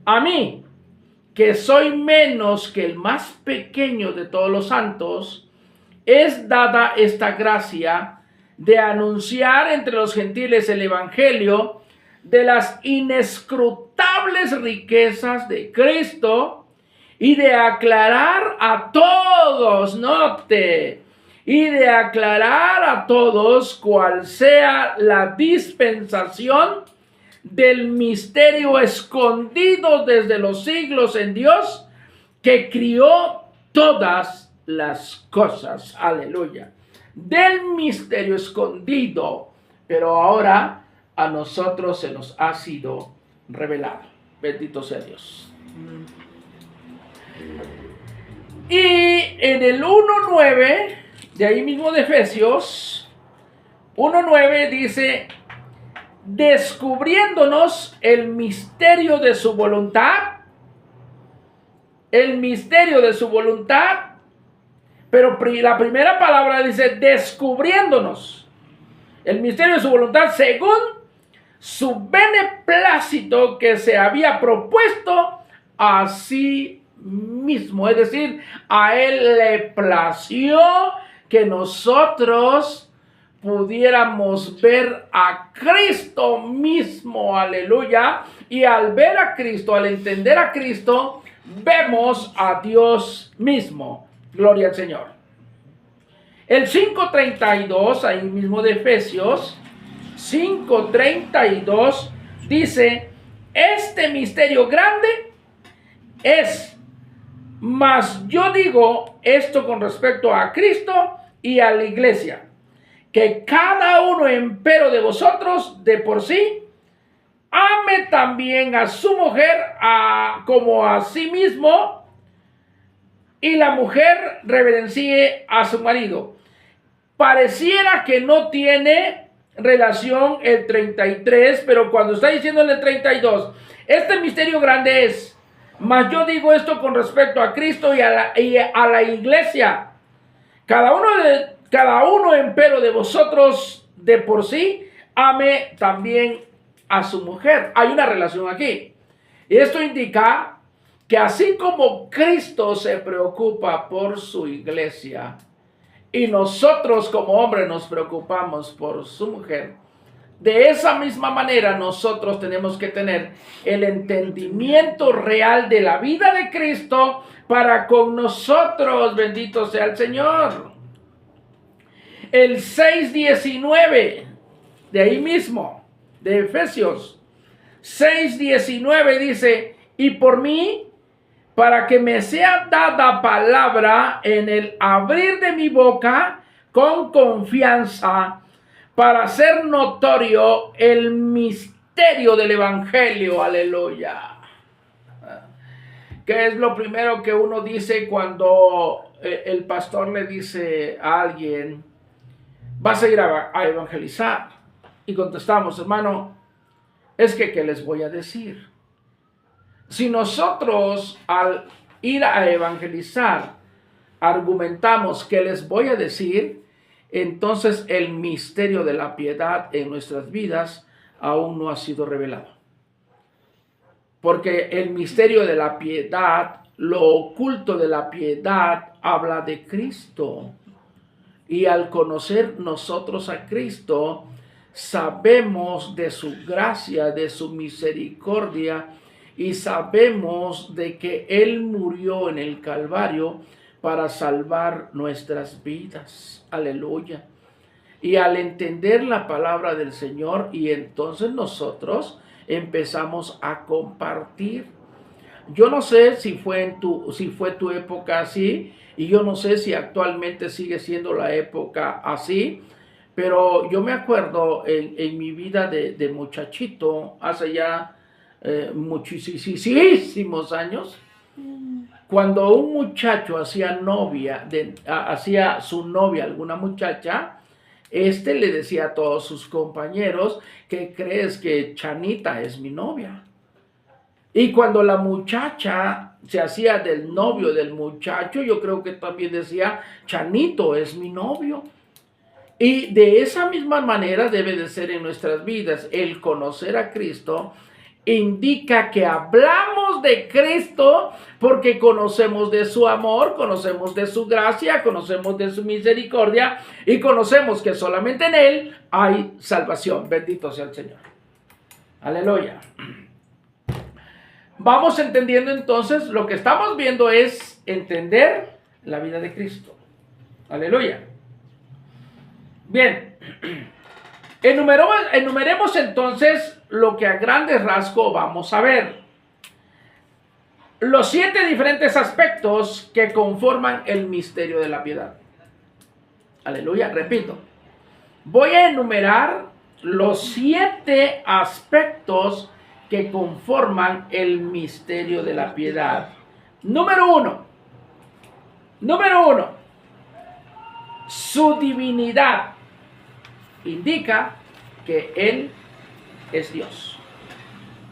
a mí, que soy menos que el más pequeño de todos los santos, es dada esta gracia de anunciar entre los gentiles el evangelio de las inescrutables riquezas de Cristo y de aclarar a todos, note, y de aclarar a todos cuál sea la dispensación del misterio escondido desde los siglos en Dios, que crió todas las cosas. Aleluya. Del misterio escondido, pero ahora a nosotros se nos ha sido revelado. Bendito sea Dios. Y en el 1:9, de ahí mismo de Efesios 1:9 dice: descubriéndonos el misterio de su voluntad. El misterio de su voluntad. Pero la primera palabra dice descubriéndonos el misterio de su voluntad según su beneplácito que se había propuesto a sí mismo. Es decir, a él le plació que nosotros pudiéramos ver a Cristo mismo, aleluya, y al ver a Cristo, al entender a Cristo, vemos a Dios mismo. Gloria al Señor. El 5:32, ahí mismo de Efesios 5:32, dice: este misterio grande es, mas yo digo esto con respecto a Cristo y a la iglesia, que cada uno empero de vosotros de por sí ame también a su mujer como a sí mismo, y la mujer reverencie a su marido. Pareciera que no tiene relación el 33, pero cuando está diciendo en el 32, este misterio grande es, mas yo digo esto con respecto a Cristo y a la iglesia. Cada uno empero de vosotros de por sí ame también a su mujer. Hay una relación aquí. Y esto indica que así como Cristo se preocupa por su iglesia y nosotros como hombres nos preocupamos por su mujer, de esa misma manera nosotros tenemos que tener el entendimiento real de la vida de Cristo para con nosotros. Bendito sea el Señor. El 6:19, de ahí mismo, de Efesios 6:19 dice: y por mí, para que me sea dada palabra en el abrir de mi boca con confianza, para hacer notorio el misterio del evangelio. Aleluya. ¿Qué es lo primero que uno dice cuando el pastor le dice a alguien: vas a ir a evangelizar? Y contestamos: hermano, es que ¿qué les voy a decir? Si nosotros al ir a evangelizar argumentamos ¿qué les voy a decir?, entonces el misterio de la piedad en nuestras vidas aún no ha sido revelado. Porque el misterio de la piedad, lo oculto de la piedad, habla de Cristo. Y al conocer nosotros a Cristo, sabemos de su gracia, de su misericordia, y sabemos de que Él murió en el Calvario para salvar nuestras vidas. Aleluya. y al entender la palabra del Señor, y entonces nosotros empezamos a compartir. Yo no sé si fue tu época así, y yo no sé si actualmente sigue siendo la época así, pero yo me acuerdo en mi vida de muchachito, hace ya muchísimos años, cuando un muchacho hacía su novia alguna muchacha, le decía a todos sus compañeros: ¿qué crees? Que Chanita es mi novia. Y cuando la muchacha se hacía del novio del muchacho, yo creo que también decía: Chanito es mi novio. Y de esa misma manera debe de ser en nuestras vidas. El conocer a Cristo indica que hablamos de Cristo porque conocemos de su amor, conocemos de su gracia, conocemos de su misericordia y conocemos que solamente en Él hay salvación. Bendito sea el Señor. Aleluya. Vamos entendiendo entonces, lo que estamos viendo es entender la vida de Cristo. Aleluya. Bien. Enumeremos entonces lo que a grandes rasgos vamos a ver. Los 7 diferentes aspectos que conforman el misterio de la piedad. Aleluya, repito. Voy a enumerar los 7 aspectos que conforman el misterio de la piedad. Número 1. Su divinidad indica que Él es Dios.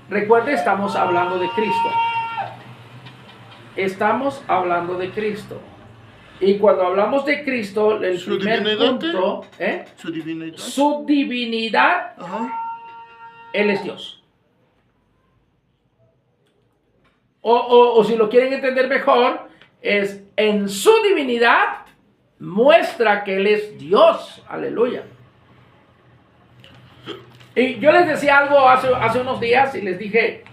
Recuerde, estamos hablando de Cristo. Estamos hablando de Cristo. Y cuando hablamos de Cristo, el primer punto, su divinidad, Él es Dios. O si lo quieren entender mejor, es en su divinidad muestra que Él es Dios. Aleluya. Y yo les decía algo hace unos días y les dije: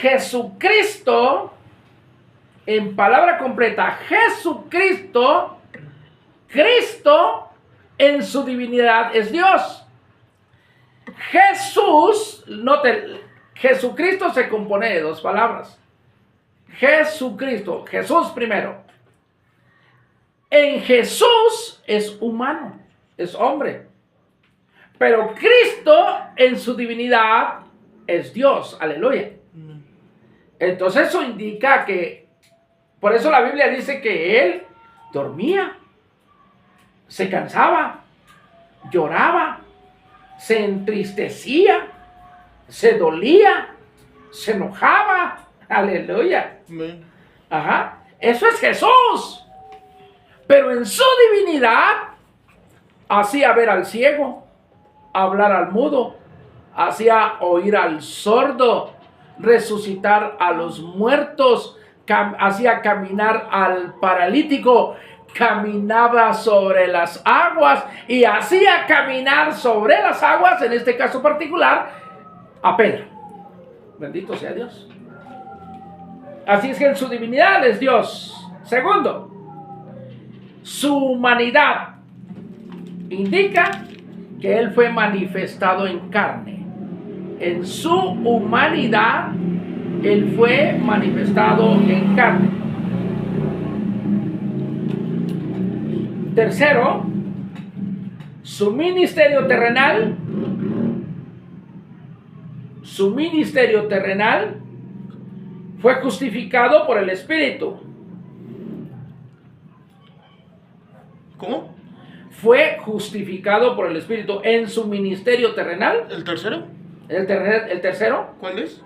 Jesucristo, en palabra completa, Jesucristo, Cristo en su divinidad es Dios. Jesucristo se compone de 2 palabras. Jesucristo, Jesús primero. En Jesús es humano, es hombre. Pero Cristo en su divinidad es Dios. Aleluya. Entonces eso indica que, por eso la Biblia dice que Él dormía, se cansaba, lloraba, se entristecía, se dolía, se enojaba. Aleluya. Ajá. Eso es Jesús. Pero en su divinidad hacía ver al ciego, hablar al mudo, hacía oír al sordo, resucitar a los muertos, hacía caminar al paralítico, caminaba sobre las aguas y hacía caminar sobre las aguas, en este caso particular, a Pedro. Bendito sea Dios. Así es que en su divinidad es Dios. Segundo, su humanidad indica que Él fue manifestado en carne. En su humanidad, Él fue manifestado en carne. Tercero, su ministerio terrenal. Su ministerio terrenal fue justificado por el Espíritu. ¿Cómo? Fue justificado por el Espíritu en su ministerio terrenal. ¿El tercero? ¿El tercero? ¿Cuál es?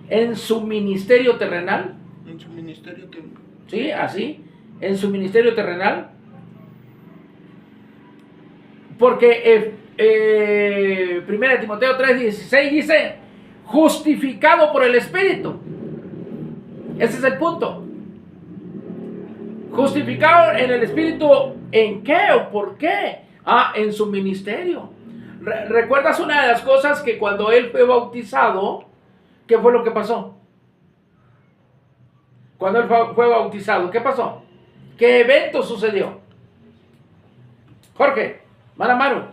En su ministerio terrenal. En su ministerio terrenal. Sí, así. En su ministerio terrenal. Porque 1 Timoteo 3:16 dice: justificado por el Espíritu. Ese es el punto. Justificado en el Espíritu, ¿en qué o por qué? En su ministerio. ¿Recuerdas una de las cosas que cuando Él fue bautizado, qué fue lo que pasó? Cuando Él fue bautizado, ¿qué pasó? ¿Qué evento sucedió? Jorge. Mano a mano.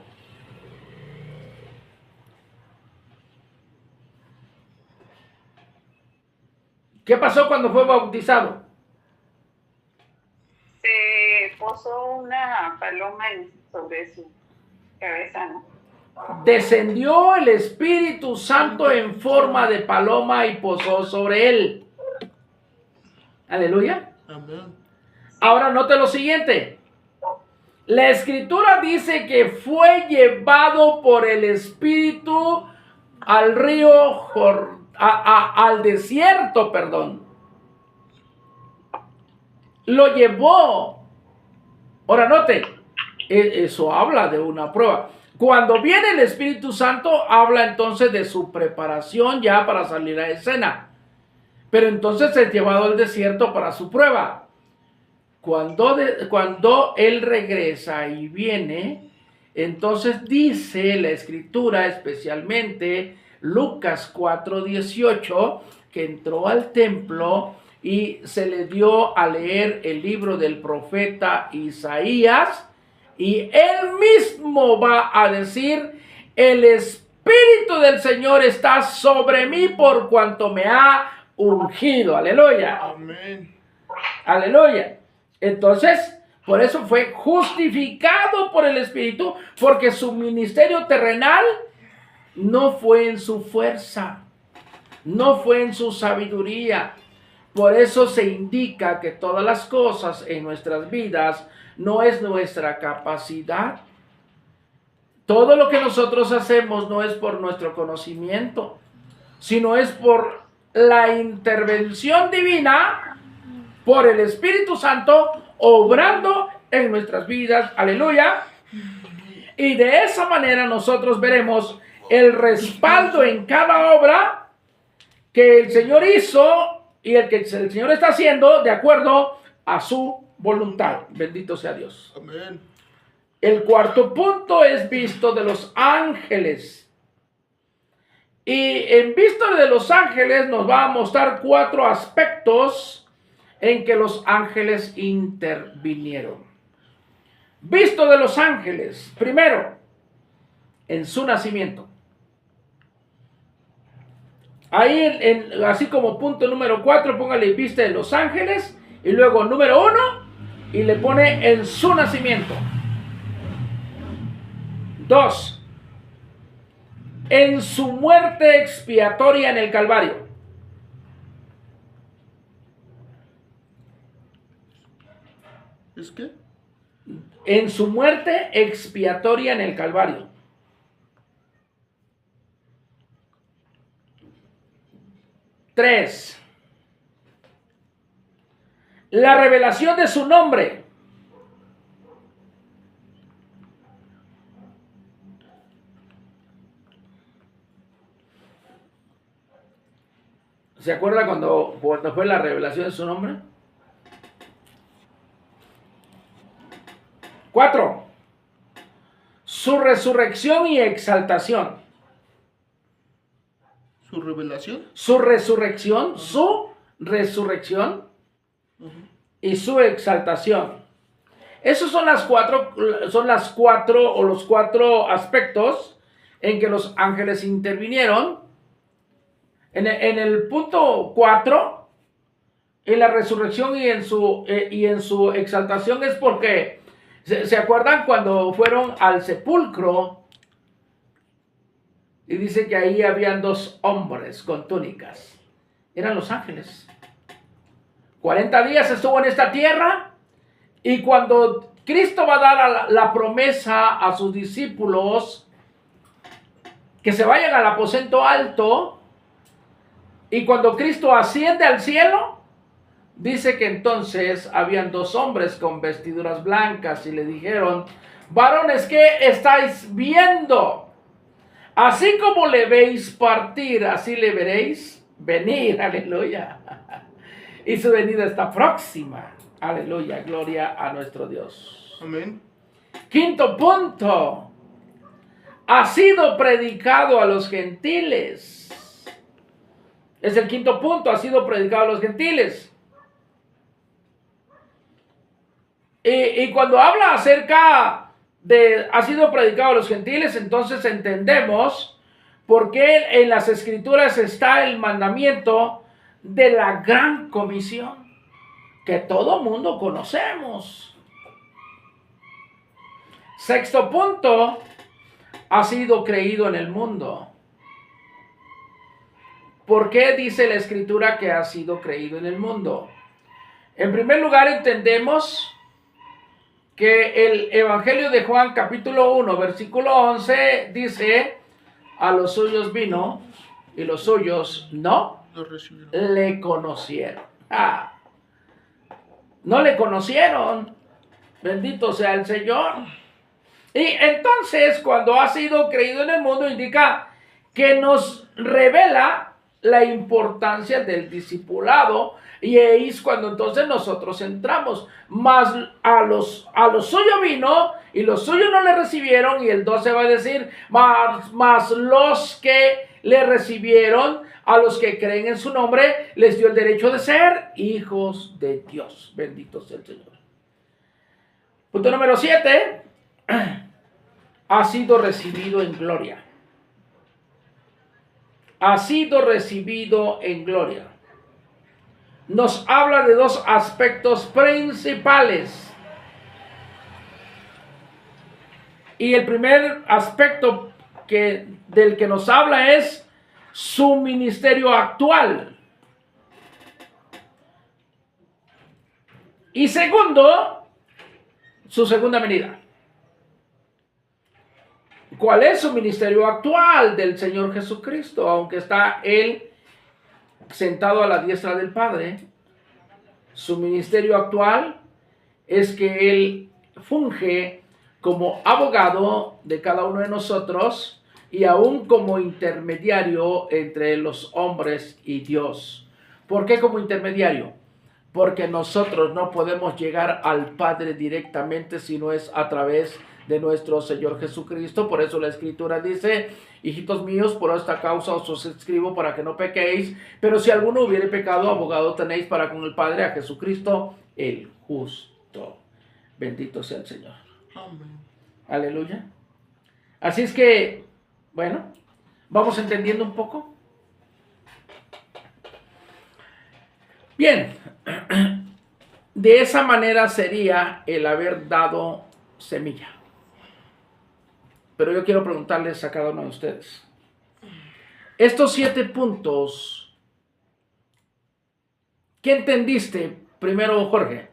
¿Qué pasó cuando fue bautizado? Se posó una paloma sobre su cabeza, ¿no? Descendió el Espíritu Santo en forma de paloma y posó sobre él. Aleluya. Amén. Ahora note lo siguiente. La Escritura dice que fue llevado por el Espíritu al río, al desierto, perdón. Lo llevó. Ahora note, eso habla de una prueba. Cuando viene el Espíritu Santo, habla entonces de su preparación ya para salir a escena. Pero entonces es llevado al desierto para su prueba. Cuando él regresa y viene, entonces dice la Escritura, especialmente Lucas 4:18, que entró al templo y se le dio a leer el libro del profeta Isaías, y él mismo va a decir: el Espíritu del Señor está sobre mí por cuanto me ha ungido. Aleluya. Amén. Aleluya. Entonces, por eso fue justificado por el Espíritu, porque su ministerio terrenal no fue en su fuerza, no fue en su sabiduría. Por eso se indica que todas las cosas en nuestras vidas no es nuestra capacidad. Todo lo que nosotros hacemos no es por nuestro conocimiento, sino es por la intervención divina, por el Espíritu Santo obrando en nuestras vidas. Aleluya. Y de esa manera nosotros veremos el respaldo en cada obra que el Señor hizo y el que el Señor está haciendo de acuerdo a su voluntad. Bendito sea Dios. Amén. El cuarto punto es visto de los ángeles. Y en vista de los ángeles nos va a mostrar 4 aspectos en que los ángeles intervinieron. Visto de los ángeles, primero, en su nacimiento. Ahí, así como punto número 4, póngale vista de los ángeles, y luego número 1, y le pone en su nacimiento. 2, en su muerte expiatoria en el Calvario. ¿Es qué? En su muerte expiatoria en el Calvario. 3, la revelación de su nombre. ¿Se acuerda cuando fue la revelación de su nombre? 4, su resurrección y exaltación. ¿Su revelación? Su resurrección, y su exaltación. Esos son los cuatro aspectos en que los ángeles intervinieron. En el punto 4, en la resurrección y en su exaltación, es porque ¿se acuerdan cuando fueron al sepulcro? Y dice que ahí habían 2 hombres con túnicas. Eran los ángeles. 40 días estuvo en esta tierra, y cuando Cristo va a dar la promesa a sus discípulos que se vayan al aposento alto, y cuando Cristo asciende al cielo, dice que entonces habían 2 hombres con vestiduras blancas y le dijeron: varones, ¿qué estáis viendo? Así como le veis partir, así le veréis venir. Aleluya. Y su venida está próxima. Aleluya. Gloria a nuestro Dios. Amén. Quinto punto. Ha sido predicado a los gentiles. Es el quinto punto. Ha sido predicado a los gentiles. Y cuando habla acerca ha sido predicado a los gentiles, entonces entendemos por qué en las Escrituras está el mandamiento de la gran comisión, que todo mundo conocemos. Sexto punto, ha sido creído en el mundo. ¿Por qué dice la Escritura que ha sido creído en el mundo? En primer lugar, entendemos que el Evangelio de Juan, capítulo 1, versículo 11, dice: a los suyos vino y los suyos no le conocieron. No le conocieron. Bendito sea el Señor. Y entonces, cuando ha sido creído en el mundo, indica que nos revela la importancia del discipulado, y es cuando entonces nosotros entramos. Mas a los suyos vino y los suyos no le recibieron, y el 12 va a decir: mas los que le recibieron, a los que creen en su nombre, les dio el derecho de ser hijos de Dios. Bendito sea el Señor. Punto número 7. Ha sido recibido en gloria. Ha sido recibido en gloria. Nos habla de dos aspectos principales. Y el primer aspecto del que nos habla es su ministerio actual. Y segundo, su segunda venida. ¿Cuál es su ministerio actual del Señor Jesucristo? Aunque está Él sentado a la diestra del Padre, su ministerio actual es que Él funge como abogado de cada uno de nosotros y aún como intermediario entre los hombres y Dios. ¿Por qué como intermediario? Porque nosotros no podemos llegar al Padre directamente si no es a través de nuestro Señor Jesucristo. Por eso la Escritura dice: hijitos míos, por esta causa os escribo para que no pequéis, pero si alguno hubiere pecado, abogado tenéis para con el Padre, a Jesucristo el justo. Bendito sea el Señor. Amén. Aleluya. Así es que, bueno, vamos entendiendo un poco. Bien, de esa manera sería el haber dado semilla. Pero yo quiero preguntarles a cada uno de ustedes: estos 7 puntos, ¿qué entendiste primero, Jorge?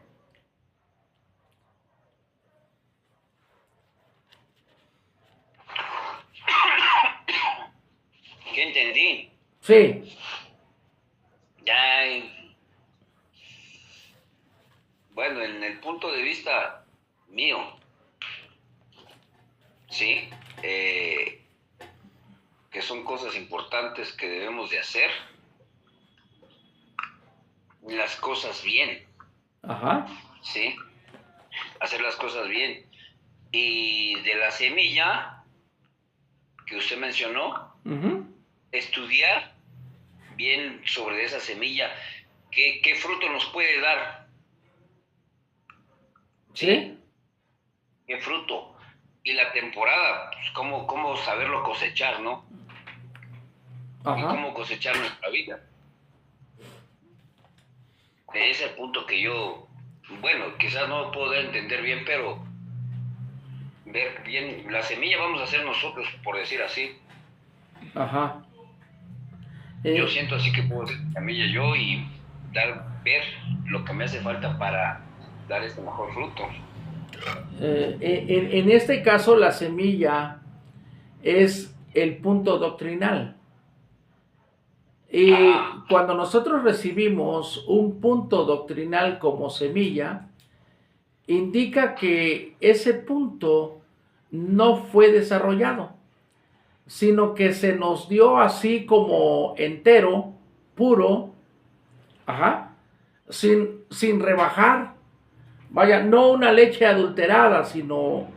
¿Qué entendí? Sí. Bueno, en el punto de vista mío, sí, que son cosas importantes que debemos de hacer, las cosas bien. Ajá. Sí, hacer las cosas bien. Y de la semilla que usted mencionó, estudiar bien sobre esa semilla, qué fruto nos puede dar. ¿Sí? ¿Qué fruto? Y la temporada, pues, cómo saberlo cosechar, ¿no? Ajá. Y cómo cosechar nuestra vida. Ese es el punto que yo, bueno, quizás no puedo entender bien, pero ver bien, la semilla vamos a hacer nosotros, por decir así. Ajá. Yo siento así que puedo ser semilla yo y ver lo que me hace falta para dar este mejor fruto. En este caso, la semilla es el punto doctrinal. Y cuando nosotros recibimos un punto doctrinal como semilla, indica que ese punto no fue desarrollado, sino que se nos dio así como entero, puro, sin rebajar. Vaya, no una leche adulterada, sino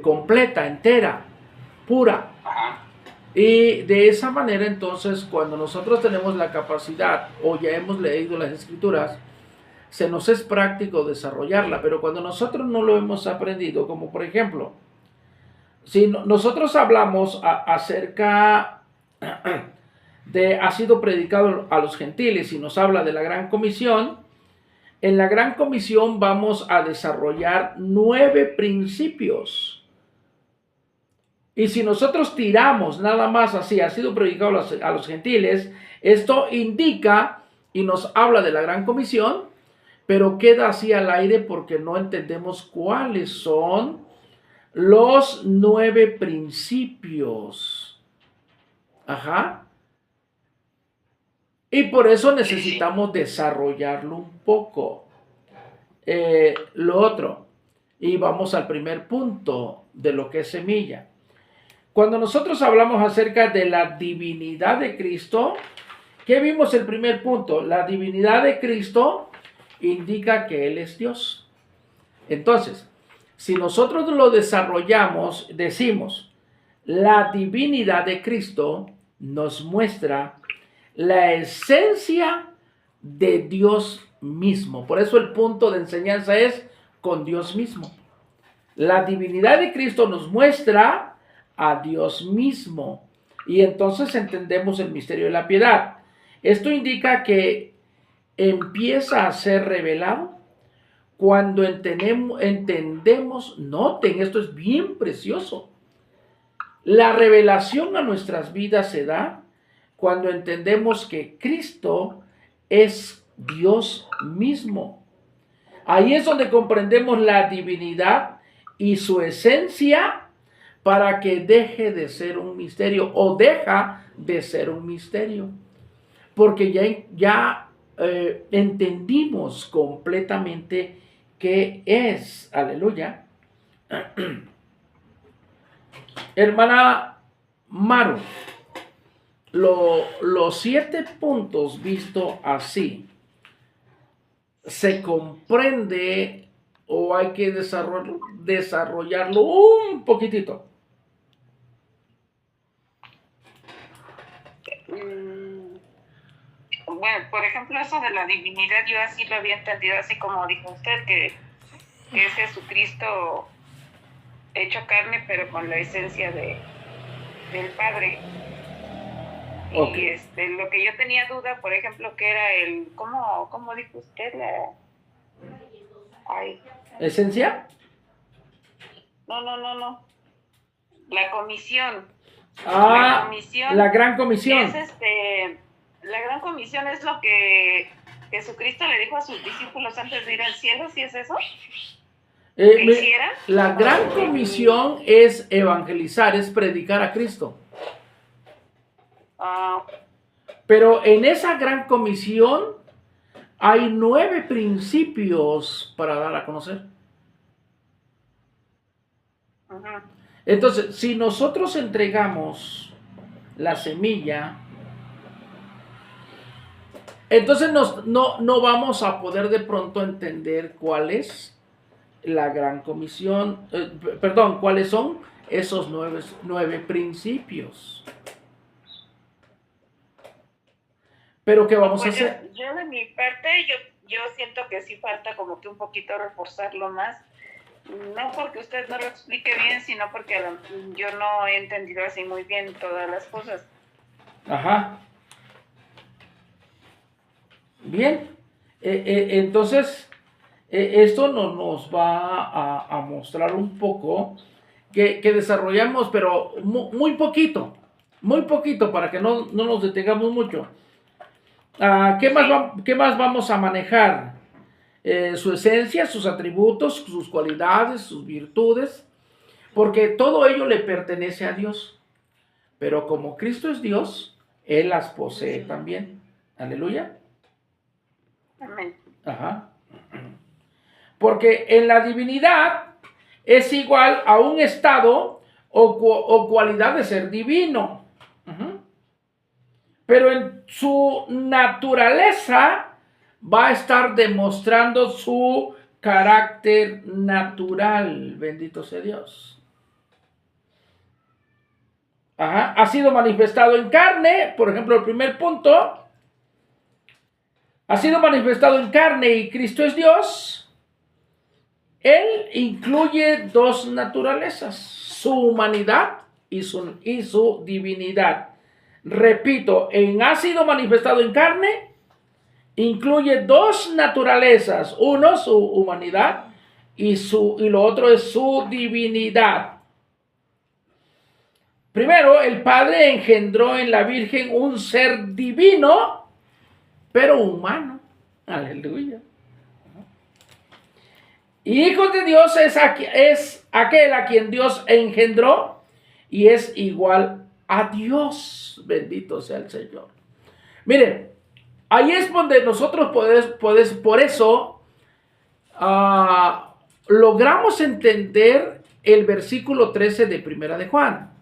completa, entera, pura. Y de esa manera, entonces, cuando nosotros tenemos la capacidad o ya hemos leído las Escrituras, se nos es práctico desarrollarla. Pero cuando nosotros no lo hemos aprendido, como por ejemplo, si nosotros hablamos acerca de ha sido predicado a los gentiles y nos habla de la Gran Comisión, en la Gran Comisión vamos a desarrollar 9 principios. Y si nosotros tiramos nada más así, ha sido predicado a los gentiles, esto indica y nos habla de la Gran Comisión, pero queda así al aire porque no entendemos cuáles son los 9 principios. Ajá. Y por eso necesitamos desarrollarlo un poco. Lo otro, y vamos al primer punto de lo que es semilla. Cuando nosotros hablamos acerca de la divinidad de Cristo, ¿qué vimos el primer punto? La divinidad de Cristo indica que Él es Dios. Entonces, si nosotros lo desarrollamos, decimos, la divinidad de Cristo nos muestra la esencia de Dios mismo. Por eso el punto de enseñanza es con Dios mismo. La divinidad de Cristo nos muestra a Dios mismo. Y entonces entendemos el misterio de la piedad. Esto indica que empieza a ser revelado cuando entendemos, noten, esto es bien precioso. La revelación a nuestras vidas se da cuando entendemos que Cristo es Dios mismo. Ahí es donde comprendemos la divinidad y su esencia para que deje de ser un misterio o deja de ser un misterio. Porque ya entendimos completamente qué es. Aleluya. Hermana Maru, los 7 puntos visto así, ¿se comprende o hay que desarrollarlo un poquitito? Bueno, por ejemplo, eso de la divinidad, yo así lo había entendido, así como dijo usted, que es Jesucristo hecho carne, pero con la esencia del Padre. Okay. Y lo que yo tenía duda, por ejemplo, que era ¿cómo dijo usted? ¿Esencia? No. La comisión. La Gran Comisión. La Gran Comisión es lo que Jesucristo le dijo a sus discípulos antes de ir al cielo, ¿sí es eso? ¿Que hicieran? La Gran Comisión es evangelizar, es predicar a Cristo. Pero en esa Gran Comisión hay 9 principios para dar a conocer. Uh-huh. Entonces, si nosotros entregamos la semilla, entonces no vamos a poder de pronto entender cuál es la Gran Comisión, cuáles son esos 9 principios. Pero ¿qué vamos a hacer? Yo de mi parte, yo siento que sí falta como que un poquito reforzarlo más. No porque usted no lo explique bien, sino porque yo no he entendido así muy bien todas las cosas. Ajá. Bien. Entonces, esto nos va a mostrar un poco que desarrollamos, pero muy poquito para que no nos detengamos mucho. ¿Qué más vamos a manejar? Su esencia, sus atributos, sus cualidades, sus virtudes, porque todo ello le pertenece a Dios. Pero como Cristo es Dios, Él las posee también. Aleluya. Amén. Ajá. Porque en la divinidad es igual a un estado o cualidad de ser divino. Uh-huh. Pero en su naturaleza va a estar demostrando su carácter natural. Bendito sea Dios. Ajá. Ha sido manifestado en carne, por ejemplo, el primer punto. Ha sido manifestado en carne y Cristo es Dios. Él incluye 2 naturalezas. su humanidad y su divinidad. Repito, en ha sido manifestado en carne, incluye dos naturalezas. Uno, su humanidad, y lo otro es su divinidad. Primero, el Padre engendró en la Virgen un ser divino, pero humano. Aleluya. Hijo de Dios es aquel a quien Dios engendró y es igual a Dios. Bendito sea el Señor. Miren, ahí es donde nosotros por eso logramos entender el versículo 13 de Primera de Juan.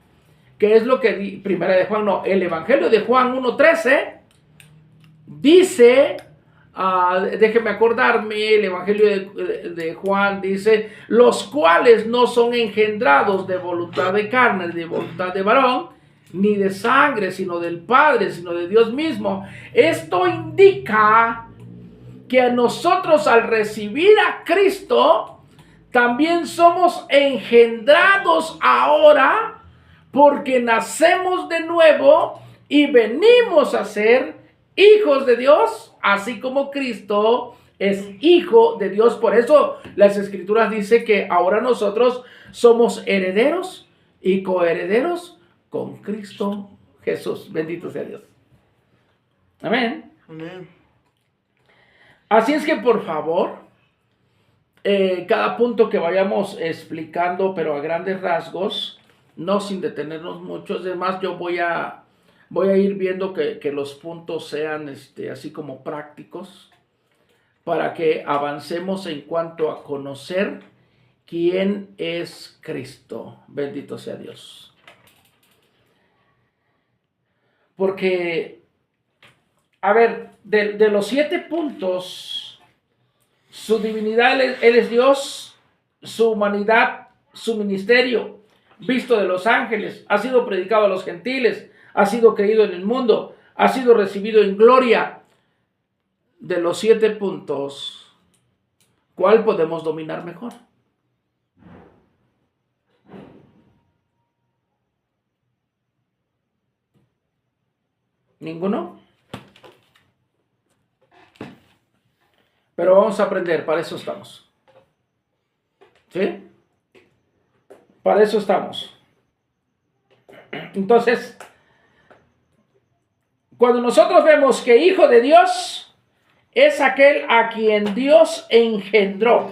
¿Qué es lo que Primera de Juan? No, el Evangelio de Juan 1:13 dice, déjeme acordarme, el Evangelio de Juan dice, los cuales no son engendrados de voluntad de carne, de voluntad de varón, ni de sangre, sino del Padre, sino de Dios mismo. Esto indica que a nosotros al recibir a Cristo, también somos engendrados ahora, porque nacemos de nuevo y venimos a ser hijos de Dios, así como Cristo es hijo de Dios. Por eso las Escrituras dicen que ahora nosotros somos herederos y coherederos con Cristo Jesús. Bendito sea Dios. Amén. Amén. Así es que por favor, cada punto que vayamos explicando, pero a grandes rasgos, no sin detenernos mucho. Además, yo voy a ir viendo que los puntos sean así como prácticos, para que avancemos en cuanto a conocer quién es Cristo. Bendito sea Dios. Porque, a ver, de los 7 puntos, su divinidad, Él es Dios, su humanidad, su ministerio, visto de los ángeles, ha sido predicado a los gentiles, ha sido creído en el mundo, ha sido recibido en gloria. De los 7 puntos, ¿cuál podemos dominar mejor? ¿Ninguno? Pero vamos a aprender, para eso estamos. ¿Sí? Para eso estamos. Entonces, cuando nosotros vemos que hijo de Dios es aquel a quien Dios engendró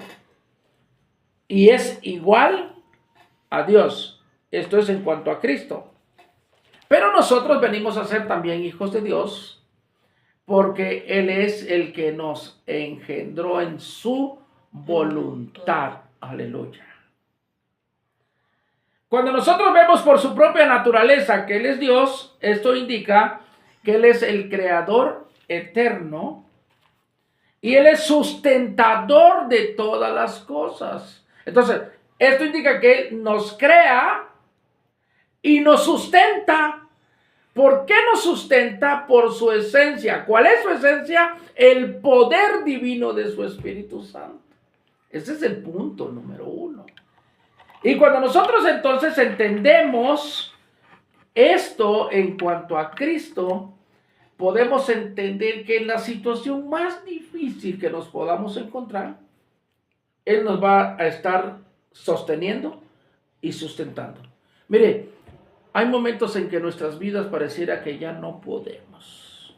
y es igual a Dios, esto es en cuanto a Cristo. Pero nosotros venimos a ser también hijos de Dios porque Él es el que nos engendró en su voluntad. Aleluya. Cuando nosotros vemos por su propia naturaleza que Él es Dios, esto indica que Él es el creador eterno y Él es sustentador de todas las cosas. Entonces, esto indica que Él nos crea y nos sustenta. ¿Por qué nos sustenta? Por su esencia. ¿Cuál es su esencia? El poder divino de su Espíritu Santo. Ese es el punto número 1. Y cuando nosotros entonces entendemos esto en cuanto a Cristo, podemos entender que en la situación más difícil que nos podamos encontrar, Él nos va a estar sosteniendo y sustentando. Mire, hay momentos en que nuestras vidas pareciera que ya no podemos.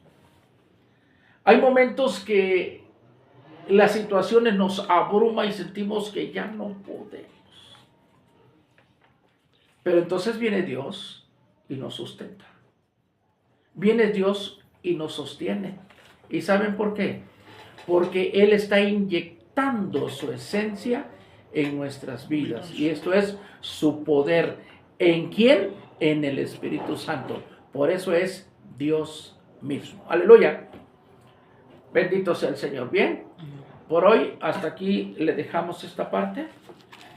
Hay momentos que las situaciones nos abruman y sentimos que ya no podemos. Pero entonces viene Dios y nos sustenta. Viene Dios y nos sostiene. ¿Y saben por qué? Porque Él está inyectando su esencia en nuestras vidas. Y esto es su poder. ¿En quién? En el Espíritu Santo. Por eso es Dios mismo. Aleluya. Bendito sea el Señor. Bien, por hoy hasta aquí le dejamos esta parte.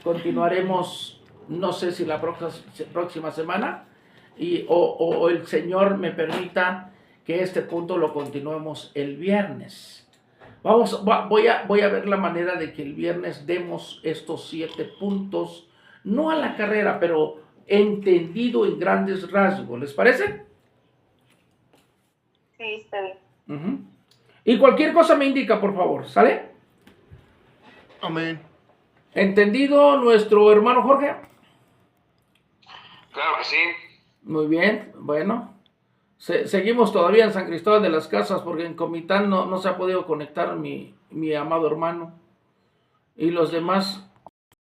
Continuaremos, no sé si la próxima semana o el Señor me permita que este punto lo continuemos el viernes. Voy a ver la manera de que el viernes demos estos 7 puntos no a la carrera, pero entendido en grandes rasgos. ¿Les parece? Sí, está bien. Y cualquier cosa me indica, por favor, ¿sale? Amén. ¿Entendido nuestro hermano Jorge? Claro que sí. Muy bien, bueno. Seguimos todavía en San Cristóbal de las Casas porque en Comitán no se ha podido conectar mi amado hermano. Y los demás